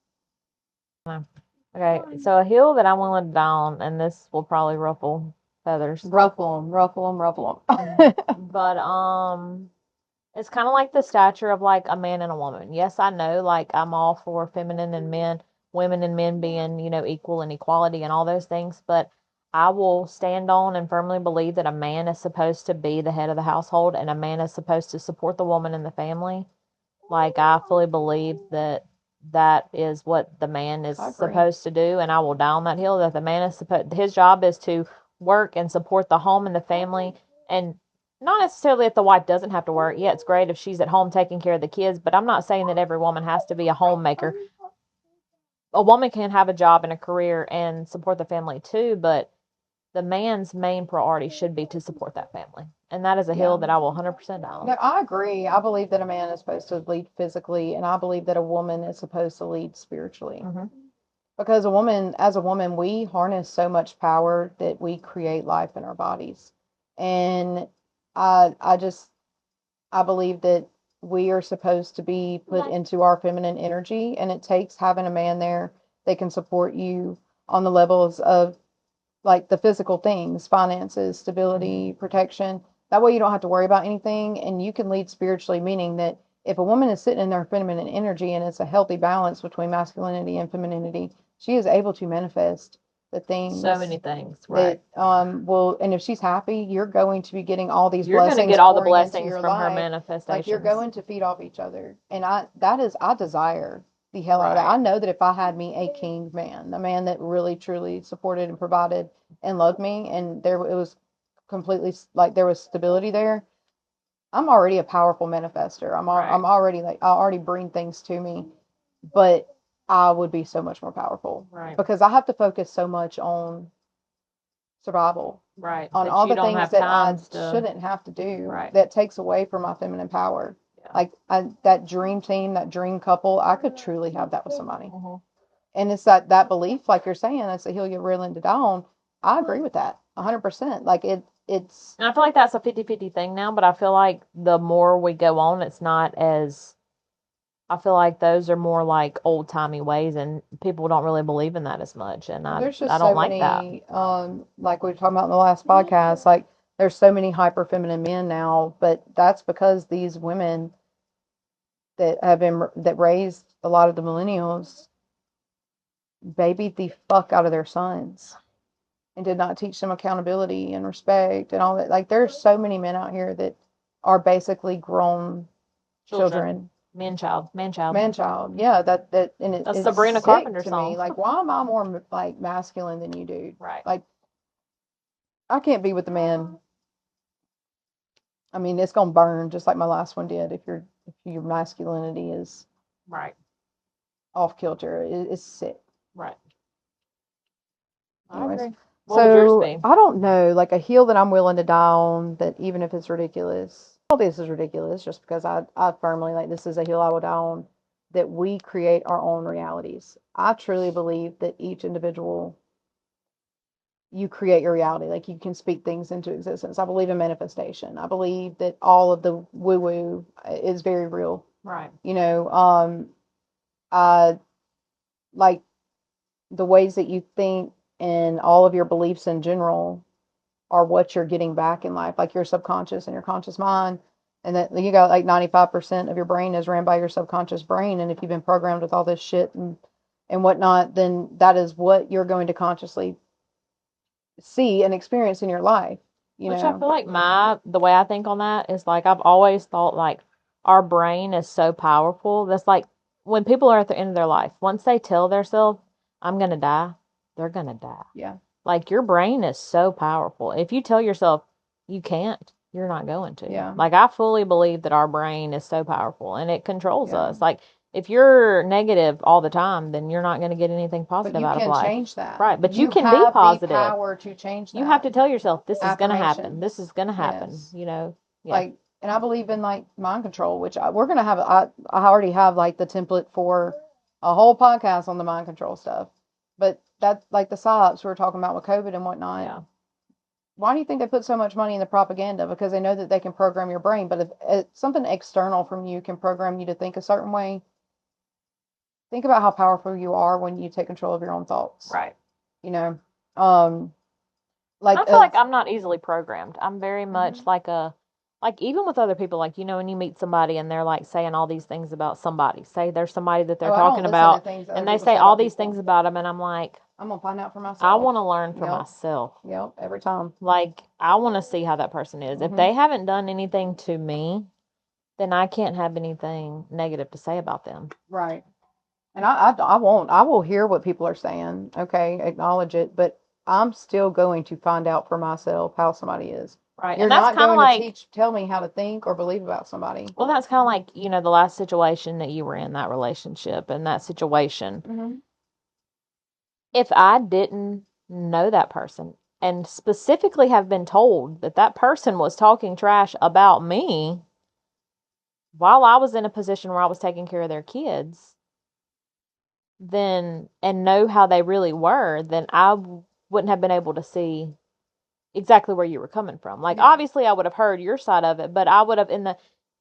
Okay, so a hill that I'm willing to die on, and this will probably ruffle feathers.
Ruffle them, ruffle them, ruffle them.
But it's kind of like the stature of like a man and a woman. Yes, I know, like, I'm all for feminine and men, women and men being, you know, equal and equality and all those things, but I will stand on and firmly believe that a man is supposed to be the head of the household and a man is supposed to support the woman and the family. Like, I fully believe that that is what the man is supposed to do, and I will die on that hill that the man is supposed, his job is to work and support the home and the family, and not necessarily if the wife doesn't have to work. Yeah, it's great if she's at home taking care of the kids, but I'm not saying that every woman has to be a homemaker. A woman can have a job and a career and support the family too, but the man's main priority should be to support that family. And that is a hill that I will 100% die on.
No, I agree. I believe that a man is supposed to lead physically, and I believe that a woman is supposed to lead spiritually. Because as a woman, we harness so much power that we create life in our bodies. And I believe that we are supposed to be put into our feminine energy, and it takes having a man there that can support you on the levels of like the physical things, finances, stability, protection. That way you don't have to worry about anything, and you can lead spiritually, meaning that if a woman is sitting in their feminine energy and it's a healthy balance between masculinity and femininity, she is able to manifest the things.
So many things, right?
That and if she's happy, you're going to be getting all these
you're
blessings.
You're going to get all the
pouring into
blessings
your
from
life.
her manifestations.
Like, you're going to feed off each other. And I desire the hell out of that. I know that if I had me a king man, a man that really truly supported and provided and loved me, and it was completely like there was stability there, I'm already a powerful manifester. I'm already like, I already bring things to me, but I would be so much more powerful, because I have to focus so much on survival, on all the things that I shouldn't have to do, that takes away from my feminine power. Like, that dream team, that dream couple, I could truly have that with somebody. And it's that belief, like you're saying, that's a hill you're willing to die on. I agree with that 100%. Like, it's.
And I feel like that's a 50-50 thing now, but I feel like the more we go on, it's not as. I feel like those are more like old timey ways, and people don't really believe in that as much. And I don't like that.
Like we were talking about in the last podcast, like there's so many hyper feminine men now, but that's because these women that raised a lot of the millennials babied the fuck out of their sons and did not teach them accountability and respect and all that. Like, there's so many men out here that are basically grown children.
Man child.
Yeah, that and
that's
it's
Sabrina
sick
Carpenter
to
song.
me. Like, why am I more like masculine than you, dude?
Right.
Like, I can't be with the man. I mean, it's gonna burn just like my last one did. If your masculinity is
right
off kilter, it's sick.
Right.
Anyways,
I agree. What would yours be?
I don't know, like a hill that I'm willing to die on, that even if it's ridiculous, all this is ridiculous, just because I firmly, like, this is a hill I will die on, that we create our own realities. I truly believe that each individual, you create your reality. Like, you can speak things into existence. I believe in manifestation. I believe that all of the woo woo is very real.
Right.
You know, I like the ways that you think and all of your beliefs in general are what you're getting back in life, like your subconscious and your conscious mind. And that you got like 95% of your brain is ran by your subconscious brain. And if you've been programmed with all this shit and whatnot, then that is what you're going to consciously see and experience in your life.
Which I feel like the way I think on that is like, I've always thought like our brain is so powerful. That's like when people are at the end of their life, once they tell themselves, I'm going to die, they're going to die.
Yeah.
Like, your brain is so powerful. If you tell yourself you can't, you're not going to.
Yeah.
Like, I fully believe that our brain is so powerful and it controls us. Like, if you're negative all the time, then you're not going to get anything positive out of life.
But you can change that.
Right. But you can be positive.
You have the power to change that.
You have to tell yourself, this is going to happen. This is going to happen.
Yes.
You know? Yeah.
Like, and I believe in like mind control, which we're going to have, I already have like the template for a whole podcast on the mind control stuff. But that's like the psyops we were talking about with COVID and whatnot.
Yeah.
Why do you think they put so much money in the propaganda? Because they know that they can program your brain. But if something external from you can program you to think a certain way, think about how powerful you are when you take control of your own thoughts.
Right.
You know,
like I feel like I'm not easily programmed. I'm very much like even with other people, like, you know, when you meet somebody and they're like saying all these things about somebody, say there's somebody that they're talking about and they say all these things about them, and I'm like,
I'm gonna find out for myself.
I want to learn for myself.
Yep, every time.
Like, I want to see how that person is. If they haven't done anything to me, then I can't have anything negative to say about them.
Right. And I won't. I will hear what people are saying. Okay, acknowledge it, but I'm still going to find out for myself how somebody is.
Right.
You're
and that's
not going
to
tell me how to think or believe about somebody.
Well, that's kind of like, you know, the last situation that you were in, that relationship and that situation.
Mm-hmm.
If I didn't know that person and specifically have been told that that person was talking trash about me while I was in a position where I was taking care of their kids, then, and know how they really were, then I wouldn't have been able to see exactly where you were coming from. Like, obviously I would have heard your side of it, but I would have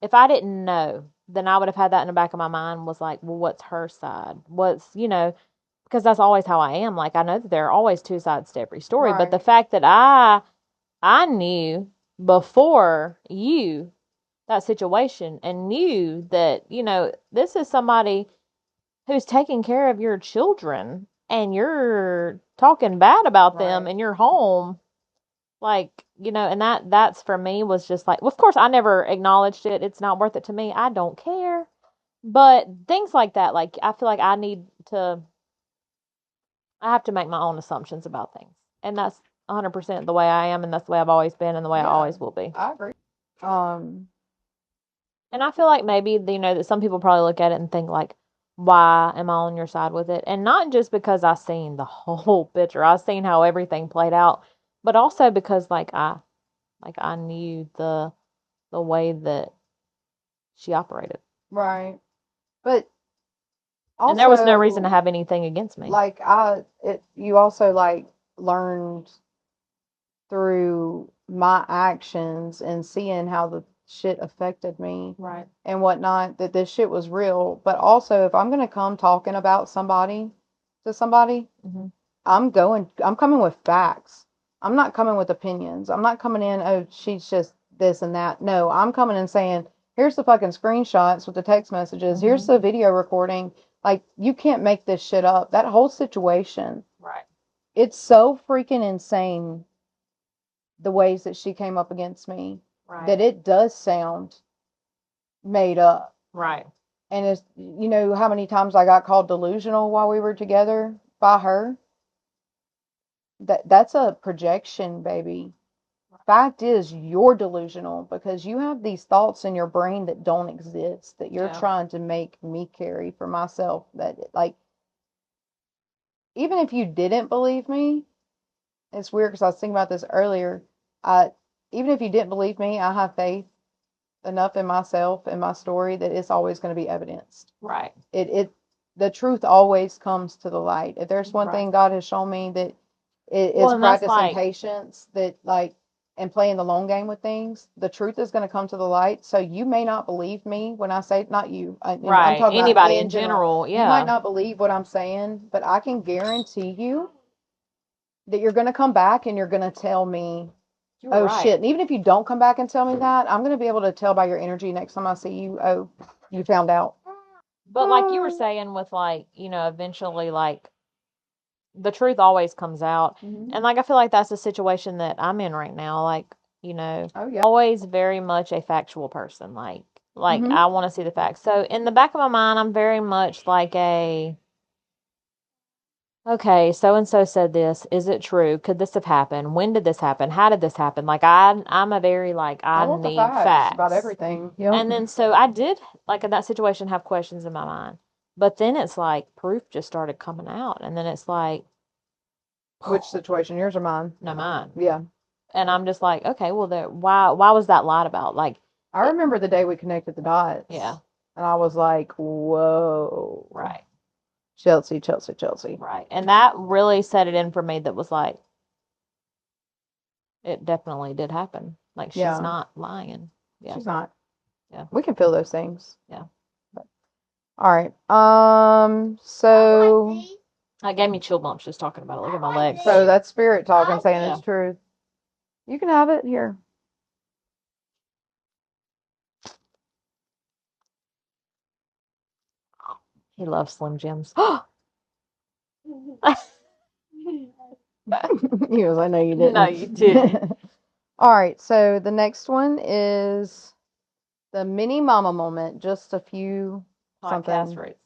if I didn't know, then I would have had that in the back of my mind, was like, well, what's her side? What's, you know, because that's always how I am. Like, I know that there are always two sides to every story, but the fact that I knew before you that situation and knew that, you know, this is somebody who's taking care of your children and you're talking bad about them in your home. Like, you know, and that's for me was just like, well, of course I never acknowledged it. It's not worth it to me. I don't care. But things like that, like, I feel like I have to make my own assumptions about things. And that's 100% the way I am, and that's the way I've always been, and the way I always will be.
I agree.
And I feel like maybe, you know, that some people probably look at it and think like, why am I on your side with it? And not just because I've seen the whole picture. I've seen how everything played out, but also because like I knew the way that she operated.
Right. But also,
and there was no reason to have anything against me.
Like, you also like learned through my actions and seeing how the shit affected me,
right,
and whatnot, that this shit was real. But also, if I'm gonna come talking about somebody to somebody, I'm coming with facts. I'm not coming with opinions. I'm not coming in, oh, she's just this and that. No, I'm coming in saying, here's the fucking screenshots with the text messages. Here's the video recording. Like, you can't make this shit up. That whole situation.
Right.
It's so freaking insane the ways that she came up against me that it does sound made up.
Right.
And it's, you know, how many times I got called delusional while we were together by her? That's a projection, baby. Fact is, you're delusional because you have these thoughts in your brain that don't exist, that you're trying to make me carry for myself. That, like, even if you didn't believe me, it's weird because I was thinking about this earlier. Even if you didn't believe me, I have faith enough in myself and my story that it's always going to be evidenced.
Right.
The truth always comes to the light. If there's one thing God has shown me, that it's practicing patience, that, like, and playing the long game with things, the truth is going to come to the light. So you may not believe me when I say, not you, I'm talking
anybody
about
in general. Yeah.
You might not believe what I'm saying, but I can guarantee you that you're going to come back and you're going to tell me, shit. And even if you don't come back and tell me that, I'm going to be able to tell by your energy next time I see you, oh, you found out.
But like you were saying with, like, you know, eventually, like, the truth always comes out. And, like, I feel like that's the situation that I'm in right now. Like, you know, always very much a factual person. Like I want to see the facts. So in the back of my mind, I'm very much like okay, so and so said this. Is it true? Could this have happened? When did this happen? How did this happen? Like, I'm a very, like, I
want
need
the facts about
facts.
everything. Yep.
And then so I did, like, in that situation, have questions in my mind. But then it's like proof just started coming out, and then it's like,
which situation, yours or mine?
No, mine.
Yeah.
And I'm just like, okay, well, why was that lied about? Like,
I remember the day we connected the dots.
Yeah.
And I was like, whoa.
Right.
Chelsea.
Right. And that really set it in for me. That was like, it definitely did happen. Like, she's not lying. Yeah.
She's not.
Yeah.
We can feel those things.
Yeah.
But, all right. So
it gave me chill bumps just talking about it. Look at my legs.
So that's spirit talking, saying it's true. You can have it here.
He loves Slim Jims.
He goes, I know you didn't.
No, you didn't.
All right, so the next one is the mini mama moment. Just a few
podcast rates.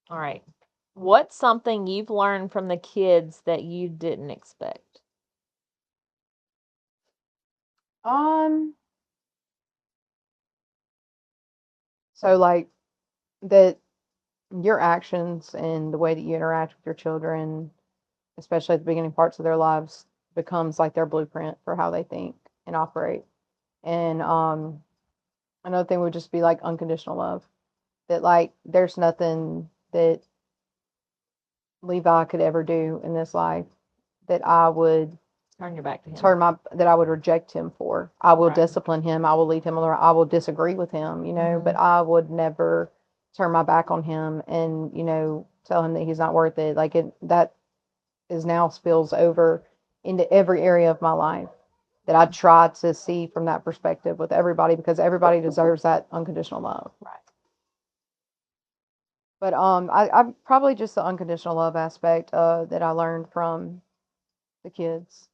All right. What's something you've learned from the kids that you didn't expect?
So, like, that your actions and the way that you interact with your children, especially at the beginning parts of their lives, becomes like their blueprint for how they think and operate. And another thing would just be like unconditional love. That, like, there's nothing that Levi could ever do in this life that I would
turn your back to him.
That I would reject him for. I will discipline him. I will lead him alone. I will disagree with him, you know, but I would never turn my back on him and, you know, tell him that he's not worth it. Like, that is now spills over into every area of my life, that I try to see from that perspective with everybody, because everybody deserves that unconditional love.
Right.
But I probably just the unconditional love aspect that I learned from the kids,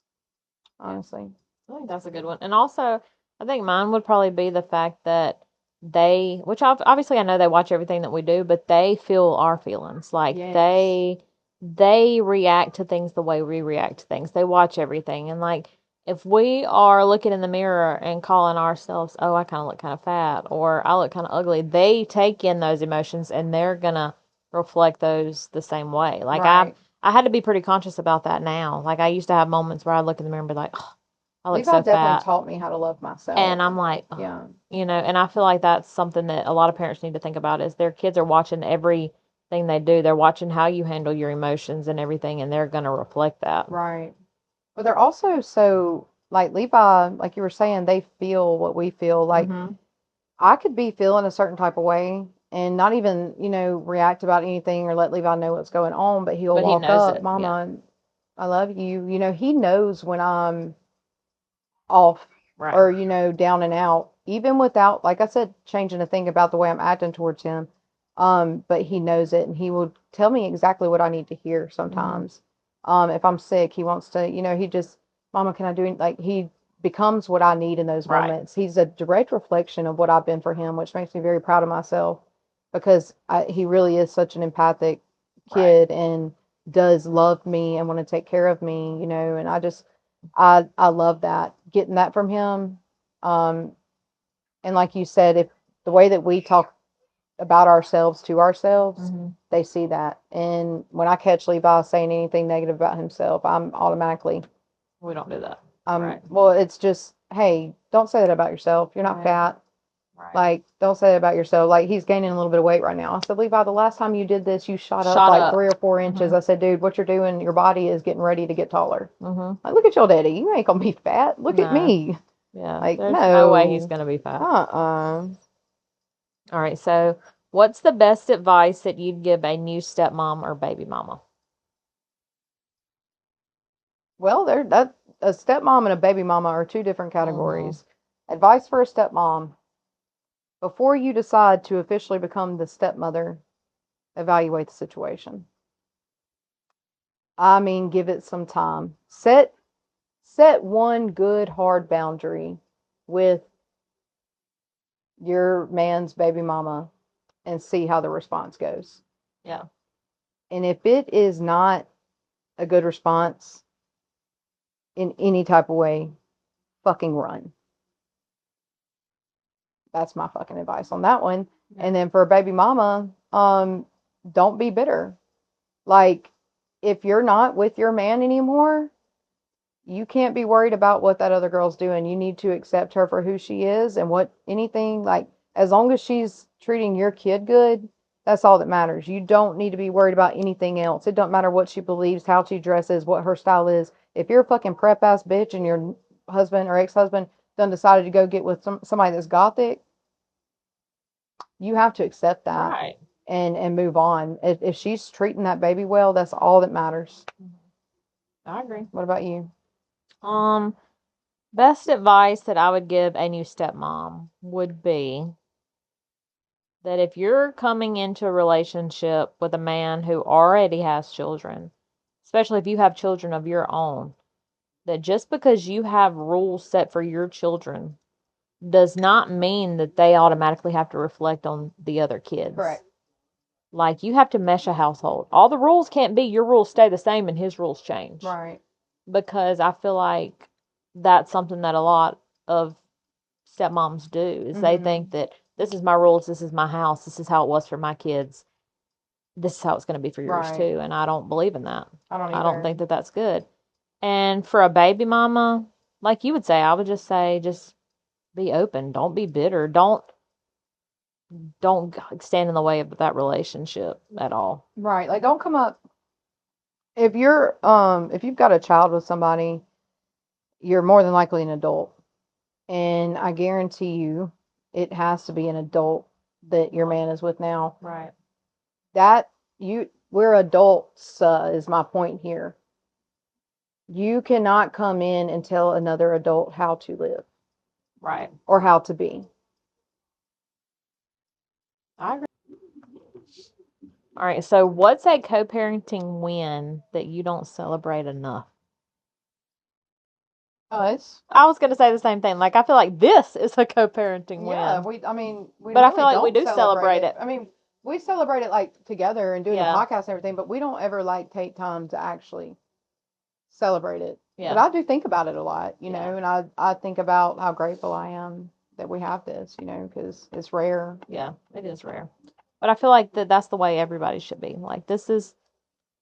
honestly.
I think that's a good one. And also, I think mine would probably be the fact that which obviously I know they watch everything that we do, but they feel our feelings. Like, they react to things the way we react to things. They watch everything. And, like, if we are looking in the mirror and calling ourselves, oh, I kind of look kind of fat, or I look kind of ugly, they take in those emotions and they're going to reflect those the same way. Like, I had to be pretty conscious about that now. Like, I used to have moments where I'd look in the mirror and be like, oh, I look so fat.
Definitely taught me how to love myself.
And I'm like, oh, you know, and I feel like that's something that a lot of parents need to think about, is their kids are watching everything they do. They're watching how you handle your emotions and everything, and they're going to reflect that.
Right. But they're also so, like, Levi, like you were saying, they feel what we feel. Like, I could be feeling a certain type of way and not even, you know, react about anything or let Levi know what's going on, but he'll walk up, Mama, I love you. He knows when I'm off or, down and out, even without, like I said, changing a thing about the way I'm acting towards him. But he knows it and he will tell me exactly what I need to hear sometimes. If I'm sick, he wants to, he just, Mama, can I do it? Like he becomes what I need in those moments. He's a direct reflection of what I've been for him, which makes me very proud of myself because he really is such an empathic kid and does love me and want to take care of me, and I love that, getting that from him. Um, and like you said, if the way that we talk about ourselves to ourselves, they see that. And when I catch Levi saying anything negative about himself, I'm automatically,
we don't do that.
Well, it's just, hey, don't say that about yourself. You're not fat. Like, don't say that about yourself. Like, he's gaining a little bit of weight right now. I said, Levi, the last time you did this, you shot up like 3 or 4 inches. I said, dude, what you're doing, your body is getting ready to get taller. Like, look at your daddy. You ain't gonna be fat. Look at me.
Yeah.
Like,
there's no way he's gonna be fat.
All
right. So, what's the best advice that you'd give a new stepmom or baby mama?
Well, a stepmom and a baby mama are two different categories. Advice for a stepmom: before you decide to officially become the stepmother, evaluate the situation. I mean, give it some time. Set one good hard boundary with your man's baby mama and see how the response goes.
Yeah.
And if it is not a good response in any type of way, fucking run. That's my fucking advice on that one. Yeah. And then for a baby mama, don't be bitter. Like, if you're not with your man anymore, you can't be worried about what that other girl's doing. You need to accept her for who she is and like, as long as she's treating your kid good, that's all that matters. You don't need to be worried about anything else. It don't matter what she believes, how she dresses, what her style is. If you're a fucking prep ass bitch and your husband or ex-husband done decided to go get with somebody that's gothic, you have to accept that and move on. If she's treating that baby well, that's all that matters.
I agree.
What about you?
Best advice that I would give a new stepmom would be that if you're coming into a relationship with a man who already has children, especially if you have children of your own, that just because you have rules set for your children does not mean that they automatically have to reflect on the other kids.
Correct.
Like, you have to mesh a household. All the rules can't be your rules stay the same and his rules change.
Right.
Because I feel like that's something that a lot of stepmoms do is they think that this is my rules, this is my house, this is how it was for my kids, this is how it's going to be for yours too. And I don't believe in that. I don't think that that's good. And for a baby mama, like you would say, I would just say, just be open. Don't be bitter. Don't stand in the way of that relationship at all.
Right. Like, don't come up if you've got a child with somebody, you're more than likely an adult. And I guarantee you it has to be an adult that your man is with now.
Right.
We're adults, is my point here. You cannot come in and tell another adult how to live.
Right.
Or how to be.
I agree. All right. So, what's a co-parenting win that you don't celebrate enough?
Us.
I was going to say the same thing. Like, I feel like this is a co-parenting win.
Yeah, but
really I feel like we do celebrate it.
I mean, we celebrate it like together and doing the podcast and everything, but we don't ever like take time to actually celebrate it. Yeah. But I do think about it a lot, you know, and I think about how grateful I am that we have this, you know, because it's rare.
Yeah, it is rare. But I feel like that's the way everybody should be. Like, this is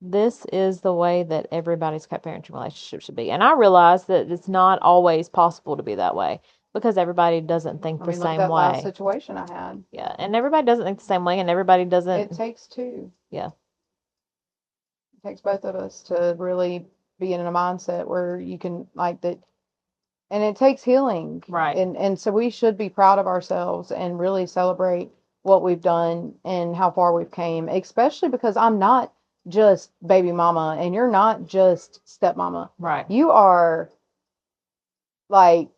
the way that everybody's co-parenting relationship should be. And I realize that it's not always possible to be that way because everybody doesn't think the same way. Look at that last
situation I had.
Yeah, and everybody doesn't think the same way, and everybody doesn't.
It takes two.
Yeah.
It takes both of us to really be in a mindset where you can like that. And it takes healing.
Right.
And so we should be proud of ourselves and really celebrate what we've done and how far we've came, especially because I'm not just baby mama and you're not just stepmama.
Right.
You are like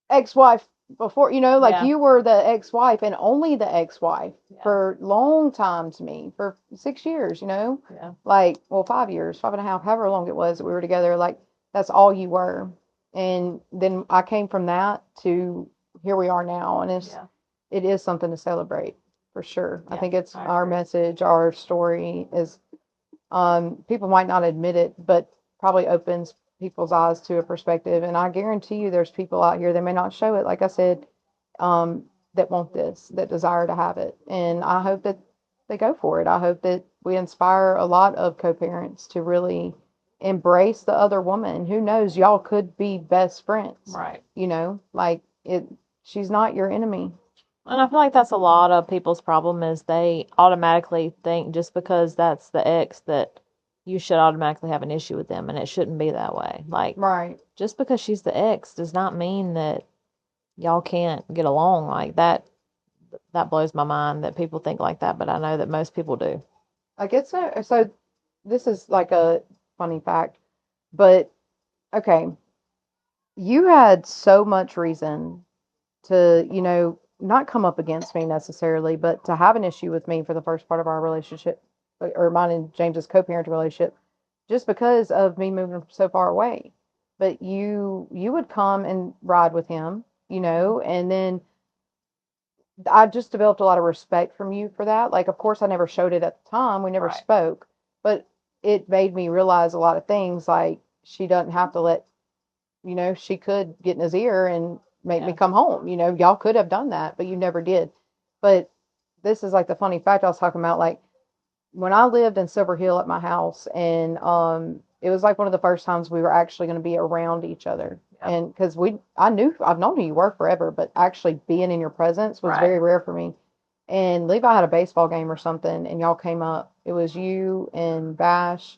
ex-wife before, like
Yeah.
you were the ex-wife and only the ex-wife
Yeah.
for long time to me, for 6 years,
Yeah.
like, well, 5 years, 5.5, however long it was that we were together, like that's all you were. And then I came from that to here we are now, and it is something to celebrate for sure. I think it's our message, our story is, people might not admit it, but probably opens people's eyes to a perspective. And I guarantee you there's people out here that may not show it, like I said, that want this, that desire to have it. And I hope that they go for it. I hope that we inspire a lot of co-parents to really embrace the other woman. Who knows, y'all could be best friends.
Right.
Like she's not your enemy.
And I feel like that's a lot of people's problem is they automatically think just because that's the ex that you should automatically have an issue with them, and it shouldn't be that way. Like,
right.
Just because she's the ex does not mean that y'all can't get along. Like that blows my mind that people think like that, but I know that most people do.
Like so this is like a funny fact, but okay, you had so much reason to, not come up against me necessarily, but to have an issue with me for the first part of our relationship, or mine and James's co-parenting relationship, just because of me moving so far away. But you would come and ride with him, and then I just developed a lot of respect from you for that. Like, of course, I never showed it at the time. We never
Right.
spoke, but it made me realize a lot of things. Like, she doesn't have to let, she could get in his ear and make me come home. Y'all could have done that, but you never did. But this is like the funny fact I was talking about. Like, when I lived in Silver Hill at my house, and it was like one of the first times we were actually going to be around each other. Yeah. And because I've known who you were forever, but actually being in your presence was very rare for me. And Levi had a baseball game or something, and y'all came up. It was you and Bash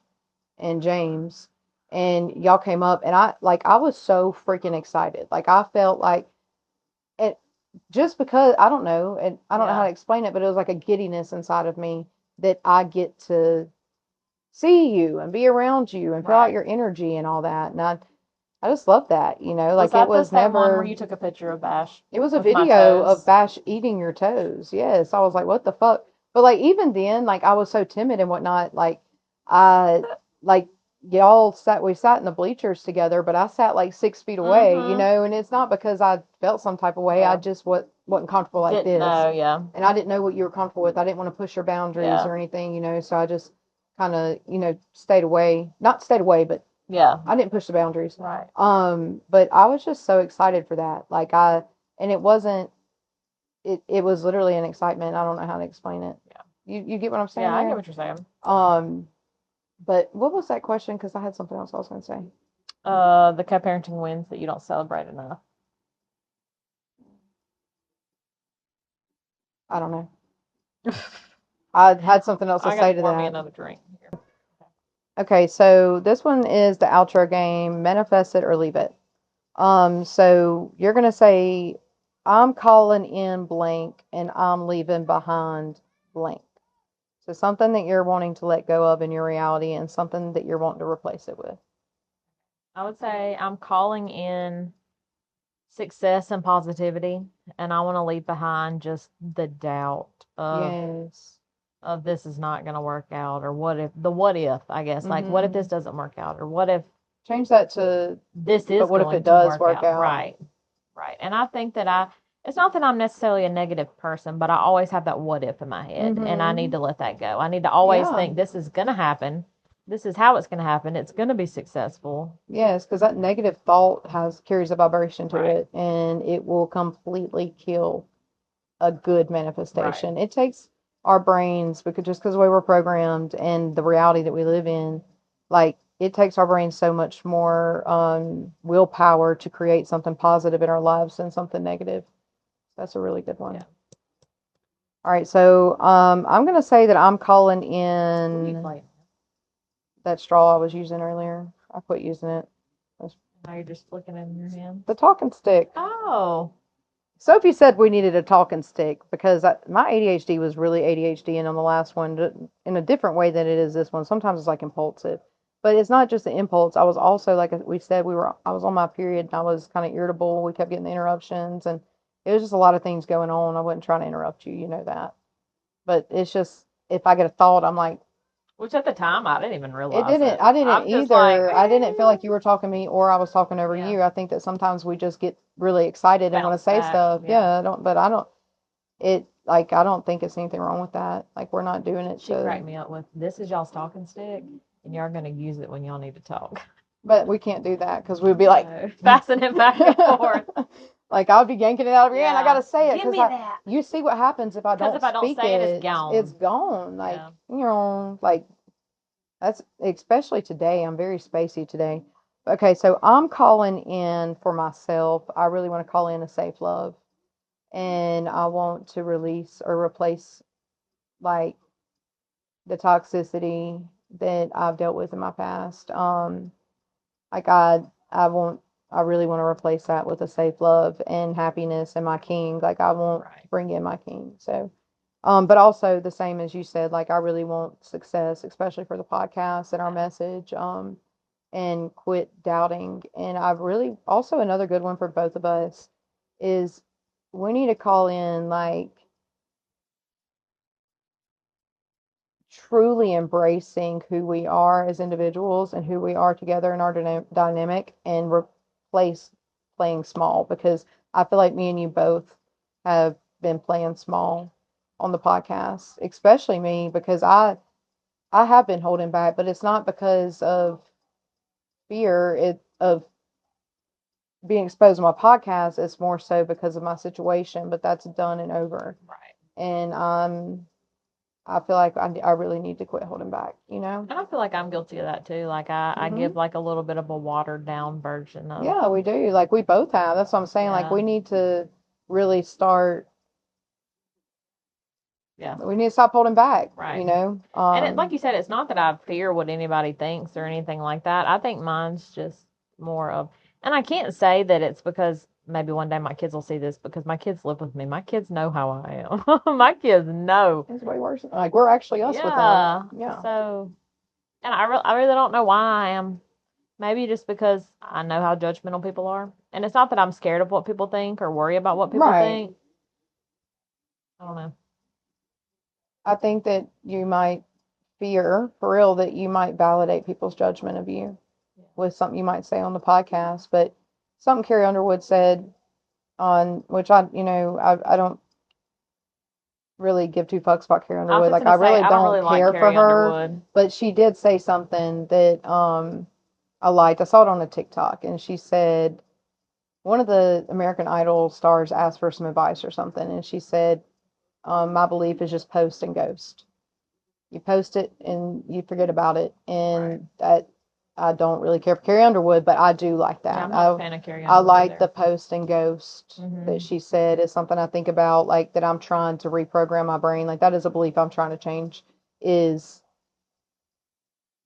and James, and y'all came up, and I was so freaking excited. Like, I felt like it, just because I don't know, and I don't know how to explain it, but it was like a giddiness inside of me that I get to see you and be around you and feel out your energy and all that. And I just love that, like it was
the same
never
one where you took a picture of Bash.
It was a video of Bash eating your toes. Yes. I was like, what the fuck? But like even then, like I was so timid and whatnot, like I like we sat in the bleachers together, but I sat like 6 feet away, and it's not because I felt some type of way. I just wasn't comfortable like this.
No, yeah.
And I didn't know what you were comfortable with. I didn't want to push your boundaries or anything, so I just kind of, stayed away. Not stayed away, but I didn't push the boundaries.
Right.
But I was just so excited for that. And it wasn't, it was literally an excitement. I don't know how to explain it. Yeah. You get what I'm saying?
Yeah, I get what you're saying.
But what was that question? Because I had something else I was going to say.
The co-parenting wins that you don't celebrate enough.
I don't know. I had something else to say to that.
Me another drink here.
Okay, so this one is the outro game. Manifest it or leave it. So you're gonna say, I'm calling in blank and I'm leaving behind blank. So something that you're wanting to let go of in your reality and something that you're wanting to replace it with.
I would say I'm calling in success and positivity, and I want to leave behind just the doubt of this is not going to work out, or what if, I guess, like what if this doesn't work out, or what if
change that to
this is
but what if it does work out?
Right. And I think that it's not that I'm necessarily a negative person, but I always have that what if in my head, and I need to let that go. I need to always think this is going to happen. This is how it's going to happen. It's going to be successful.
Yes, because that negative thought carries a vibration to it, and it will completely kill a good manifestation. It takes our brains, because we were programmed and the reality that we live in, like it takes our brains so much more willpower to create something positive in our lives than something negative. That's a really good one. Yeah. All right, so I'm gonna say that I'm calling in that straw I was using earlier. I quit using it.
Now you're just flicking it in your hand.
The talking stick.
Oh.
Sophie said we needed a talking stick because my ADHD was really ADHD, and on the last one, in a different way than it is this one. Sometimes it's like impulsive, but it's not just the impulse. I was also like we said I was on my period and I was kind of irritable. We kept getting the interruptions, and it was just a lot of things going on. I wasn't trying to interrupt you, you know that, but it's just if I get a thought, I'm like.
Which at the time I didn't even
It
realize
didn't.
it.
I didn't
I'm just like,
either. I didn't feel like you were talking to me or I was talking over
yeah,
you. I think that sometimes we just get really excited and want to
bounce
say
back.
stuff.
Yeah.
Yeah, I don't. But I don't. It like I don't think it's anything wrong with that. Like we're not doing it
She
to.
cracked me up with this is y'all's talking stick, and y'all are gonna use it when y'all need to talk.
But we can't do that because we'd be like
No. Passing it back and forth.
like I would be yanking it out of your hand. I gotta say it
Give
because
me that.
you see what happens if I
Because
don't
if I don't
speak
say it,
it.
it's gone.
It's gone. Like
Yeah.
you know, like that's especially today. I'm very spacey today. Okay, so I'm calling in for myself. I really want to call in a safe love, and I want to release or replace like the toxicity that I've dealt with in my past. Like I want, I really want to replace that with a safe love and happiness and my king. Like I won't bring in my king. So, but also the same as you said, like I really want success, especially for the podcast and our message. And quit doubting. And I've really also another good one for both of us is we need to call in like truly embracing who we are as individuals and who we are together in our dynamic and replace playing small because I feel like me and you both have been playing small on the podcast, especially me because I have been holding back, but it's not because of fear of being exposed on my podcast. It's more so because of my situation, but that's done and over.
Right.
And I feel like I really need to quit holding back, you know?
And I feel like I'm guilty of that too. Like I give like a little bit of a watered down version of.
Yeah, we do. Like we both have. That's what I'm saying. Like we need to really start.
Yeah.
We need to stop holding back.
Right.
You know.
And like you said, it's not that I fear what anybody thinks or anything like that. I think mine's just more of, and I can't say that it's because maybe one day my kids will see this because my kids live with me. My kids know how I am. My kids know.
It's way worse. Like we're actually us with them. Yeah.
So, and I really don't know why I am. Maybe just because I know how judgmental people are. And it's not that I'm scared of what people think or worry about what people think. I don't know.
I think that you might fear, for real, that you might validate people's judgment of you with something you might say on the podcast. But something Carrie Underwood said on which I don't really give two fucks about Carrie Underwood. Like I really don't care for her, but she did say something that I liked. I saw it on a TikTok, and she said one of the American Idol stars asked for some advice or something, and she said, "My belief is just post and ghost. You post it and you forget about it." And that I don't really care for Carrie Underwood, but I do like that.
Yeah, I'm not a fan of Carrie Underwood.
I like the post and ghost that she said is something I think about, like that I'm trying to reprogram my brain. Like that is a belief I'm trying to change. Is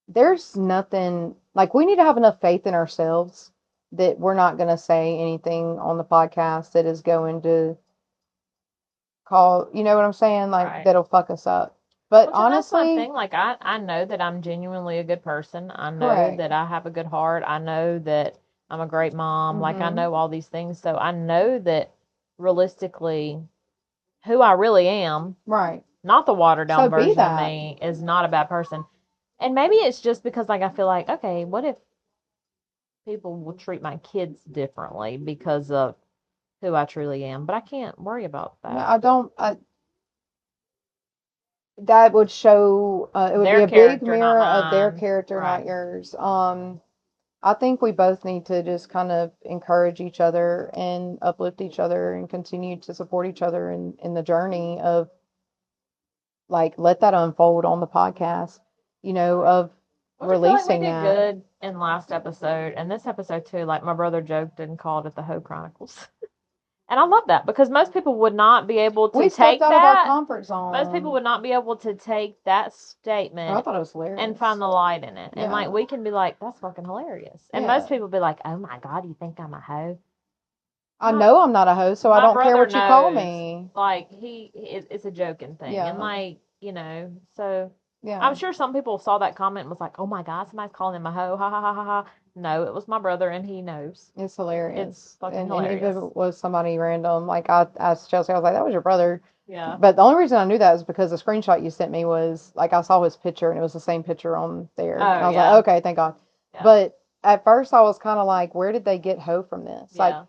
there's nothing like we need to have enough faith in ourselves that we're not going to say anything on the podcast that is going to call, you know what I'm saying? Like that'll fuck us up. But honestly,
that's my thing. Like I know that I'm genuinely a good person. I know that I have a good heart. I know that I'm a great mom. Like I know all these things. So I know that realistically who I really am, not the watered down version of me, is not a bad person. And maybe it's just because like I feel like, okay, what if people will treat my kids differently because of who I truly am? But I can't worry about that.
No, I don't. That would show. It would be a big mirror of their character, not yours. I think we both need to just kind of encourage each other and uplift each other and continue to support each other in the journey of like let that unfold on the podcast, you know, of releasing
we did good in last episode and this episode too. Like my brother joked and called it the Hoe Chronicles. And I love that because most people would not be able to take that.
Out of our comfort zone.
Most people would not be able to take that statement
I thought it was hilarious.
And find the light in it. And like we can be like, that's fucking hilarious. And most people be like, oh my God, you think I'm a hoe?
I know I'm not a host, so I don't care what you call me.
Like, it's a joking thing. Yeah. And, like, so yeah. I'm sure some people saw that comment and was like, oh my God, somebody's calling him a hoe. Ha ha ha ha ha. No, it was my brother and he knows.
It's hilarious. It's
fucking hilarious.
And if it was somebody random, like I asked Chelsea, I was like, that was your brother. Yeah. But the only reason I knew that is because the screenshot you sent me was, like, I saw his picture and it was the same picture on there. And I was like, okay, thank God. Yeah. But at first I was kind of like, where did they get hoe from this? Yeah. Like,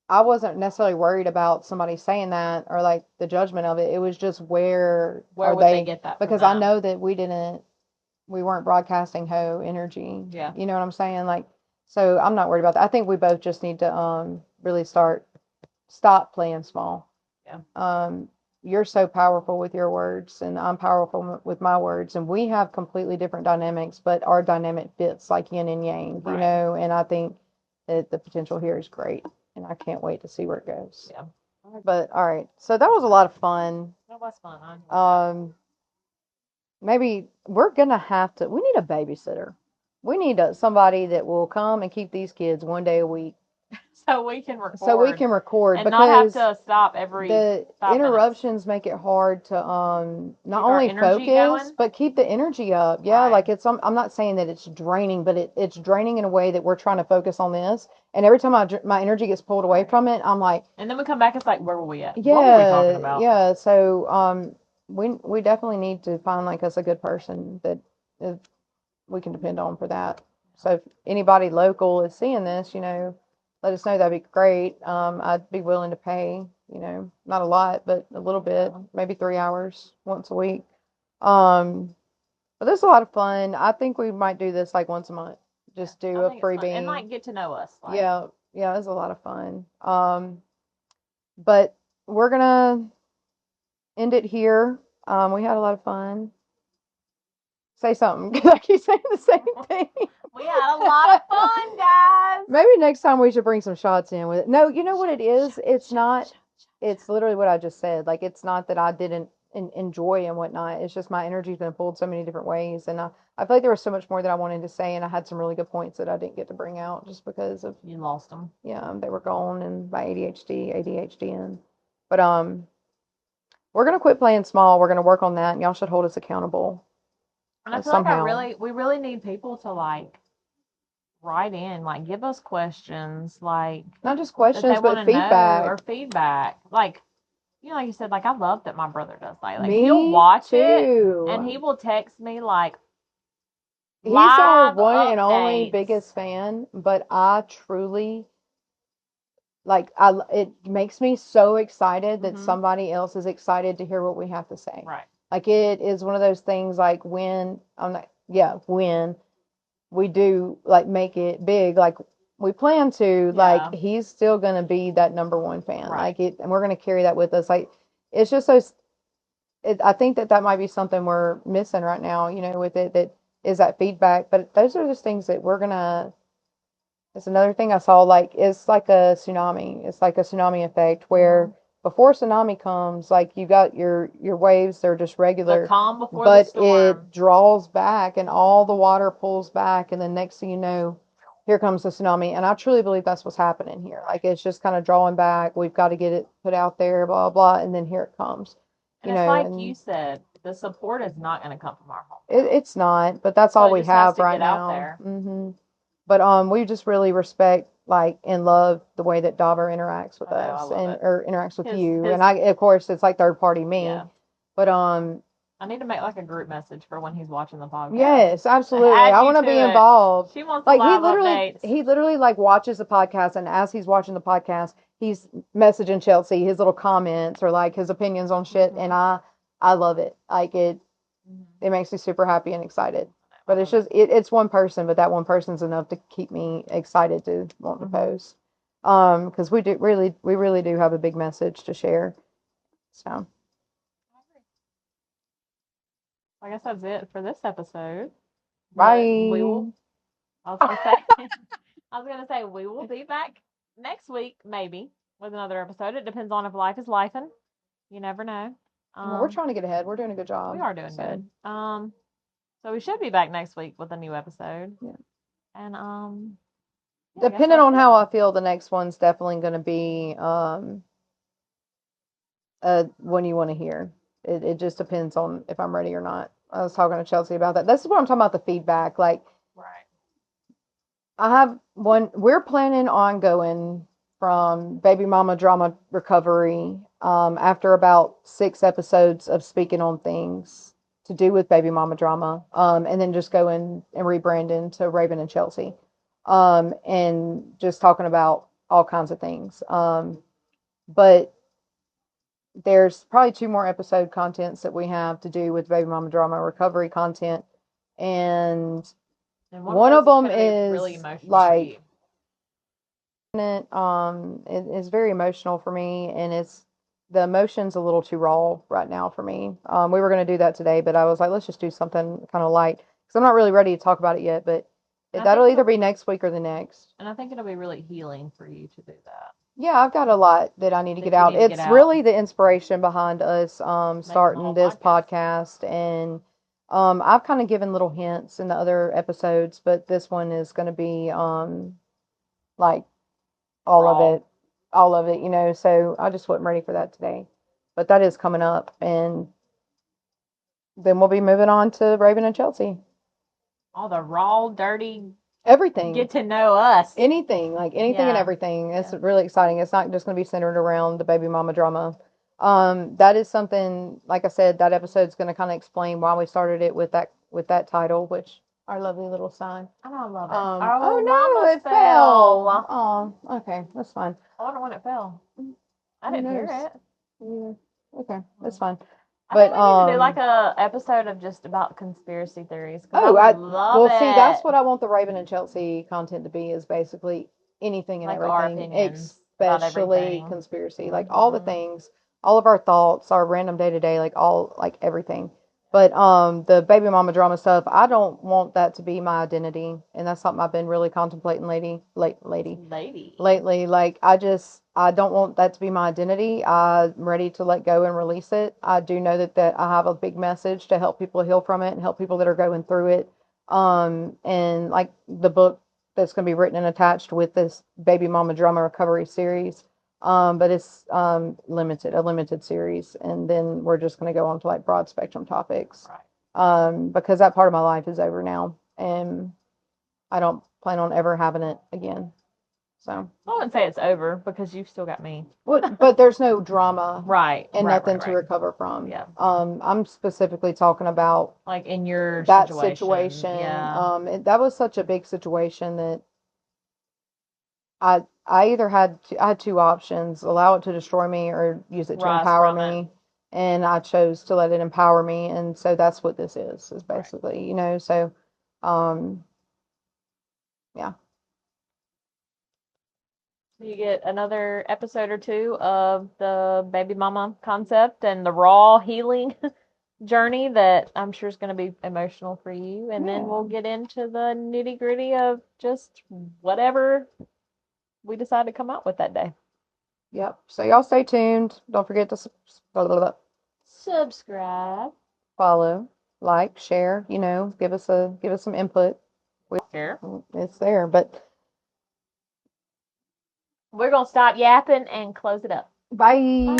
I wasn't necessarily worried about somebody saying that or like the judgment of it. It was just where would they get that? Because I know that we weren't broadcasting hoe energy. Yeah. You know what I'm saying? Like, so I'm not worried about that. I think we both just need to really stop playing small. Yeah. You're so powerful with your words and I'm powerful with my words, and we have completely different dynamics, but our dynamic fits like yin and yang, right. And I think that the potential here is great. And I can't wait to see where it goes. Yeah. But all right. So that was a lot of fun.
That was fun.
Maybe we're gonna we need a babysitter. We need somebody that will come and keep these kids one day a week.
So we can record.
And
because not have to stop every
the interruptions
minutes.
Make it hard to not only focus but keep the energy up. Yeah, right. Like I'm not saying that it's draining, but it's draining in a way that we're trying to focus on this. And every time my energy gets pulled away from it, I'm like,
and then we come back, it's like, where were we at?
Yeah,
what were we talking about?
Yeah. So we definitely need to find like us a good person that we can depend on for that. So if anybody local is seeing this, let us know. That'd be great. I'd be willing to pay, not a lot, but a little bit, maybe 3 hours once a week. But this is a lot of fun. I think we might do this like once a month. Just do a freebie
and like get to know us. Like.
Yeah, it's a lot of fun. But we're gonna end it here. We had a lot of fun. Say something, because I keep saying the same thing.
We had a lot of fun, guys.
Maybe next time we should bring some shots in with it. No, you know what it is? It's not. It's literally what I just said. Like, it's not that I didn't enjoy and whatnot. It's just my energy's been pulled so many different ways, and I feel like there was so much more that I wanted to say, and I had some really good points that I didn't get to bring out just because of
you lost them.
Yeah, they were gone, and by ADHD, and but we're gonna quit playing small. We're gonna work on that, and y'all should hold us accountable.
And I feel somehow. Like we really need people to like write in, like give us questions, like
not just questions, but
feedback. Like, like you said, like I love that my brother does that. Like
me
he'll watch
too.
it and he will text me like.
He's our one and only biggest fan, but I truly like it makes me so excited that somebody else is excited to hear what we have to say.
Right.
Like, it is one of those things, like when when we do like make it big, like we plan to, like he's still gonna be that number one fan. Right. Like and we're gonna carry that with us. Like, it's just so. I think that might be something we're missing right now. With it, that is that feedback. But those are just things that we're gonna. It's another thing I saw. Like, it's like a tsunami. It's like a tsunami effect where. Before tsunami comes, like, you got your waves, they're just regular.
The calm before
the storm.
But
it draws back and all the water pulls back, and then next thing you know, here comes the tsunami. And I truly believe that's what's happening here. Like, it's just kind of drawing back. We've got to get it put out there, blah, blah, and then here it comes.
And it's like you said, the support is not going to come from our home.
It's not, but that's all we have right now. Mm-hmm. But we just really respect, like, and love the way that Dauber interacts with us or interacts with you. And of course, it's like third party me. Yeah. But
I need to make like a group message for when he's watching the podcast.
Yes, absolutely. I want to be involved.
She wants like
he literally like watches the podcast, and as he's watching the podcast, he's messaging Chelsea his little comments or like his opinions on shit, and I love it. Like, it makes me super happy and excited. But it's just it's one person, but that one person's enough to keep me excited to want to post. Because we really do have a big message to share. So
I guess that's it for this episode.
Bye.
I was gonna say we will be back next week, maybe, with another episode. It depends on if life is lifing. You never know.
Well, we're trying to get ahead. We're doing a good job.
We are doing good. So we should be back next week with a new episode.
Yeah.
And
Depending on how I feel, the next one's definitely going to be one you want to hear. It just depends on if I'm ready or not. I was talking to Chelsea about that. This is what I'm talking about, the feedback. Like, I have one, we're planning on going from baby mama drama recovery after about 6 episodes of speaking on things to do with baby mama drama, and then just going and rebranding to Raven and Chelsea, and just talking about all kinds of things. But there's probably 2 more episode contents that we have to do with baby mama drama recovery content, and one of them is really like it is very emotional for me, and it's the emotion's a little too raw right now for me. We were going to do that today, but I was like, let's just do something kind of light because I'm not really ready to talk about it yet. But that'll either be next week or the next.
And I think it'll be really healing for you to do that.
Yeah, I've got a lot that I need to get out. It's really the inspiration behind us starting this podcast, and I've kind of given little hints in the other episodes, but this one is going to be like all of it, you know. So I just wasn't ready for that today, but that is coming up, and then we'll be moving on to Raven and Chelsea.
All the raw, dirty,
everything.
Get to know us.
Anything, like anything and everything. It's really exciting. It's not just going to be centered around the baby mama drama. That is something, like I said, that episode's going to kind of explain why we started it with that title, which our lovely little sign.
I love it.
Oh no, it fell. Oh, okay, that's fine.
I wonder when it fell. I didn't hear it.
Yeah. Okay, that's fine.
But we need to do like a episode of just about conspiracy theories.
Oh, I love it. See, that's what I want the Raven and Chelsea content to be, is basically anything and like everything, especially conspiracy, like all the things, all of our thoughts, our random day to day, like everything. But the baby mama drama stuff, I don't want that to be my identity, and that's something I've been really contemplating lately. Like I don't want that to be my identity. I'm ready to let go and release it. I do know that I have a big message to help people heal from it and help people that are going through it. And like the book that's going to be written and attached with this baby mama drama recovery series. But it's a limited series, and then we're just going to go on to like broad spectrum topics. Right. Because that part of my life is over now, and I don't plan on ever having it again. So
I wouldn't say it's over because you've still got me.
But there's no drama,
right?
And nothing to recover from. Yeah. I'm specifically talking about
like in your
that situation. Yeah. That was such a big situation that I either had 2 options: allow it to destroy me or use it to empower me. And I chose to let it empower me, and so that's what this is basically, you know. So, yeah.
You get another episode or 2 of the baby mama concept and the raw healing journey that I'm sure is going to be emotional for you, and then we'll get into the nitty gritty of just whatever we decide to come out with that day.
Yep. So y'all stay tuned. Don't forget to
subscribe,
follow, like, share. You know, give us some input. It's there, but
we're gonna stop yapping and close it up.
Bye.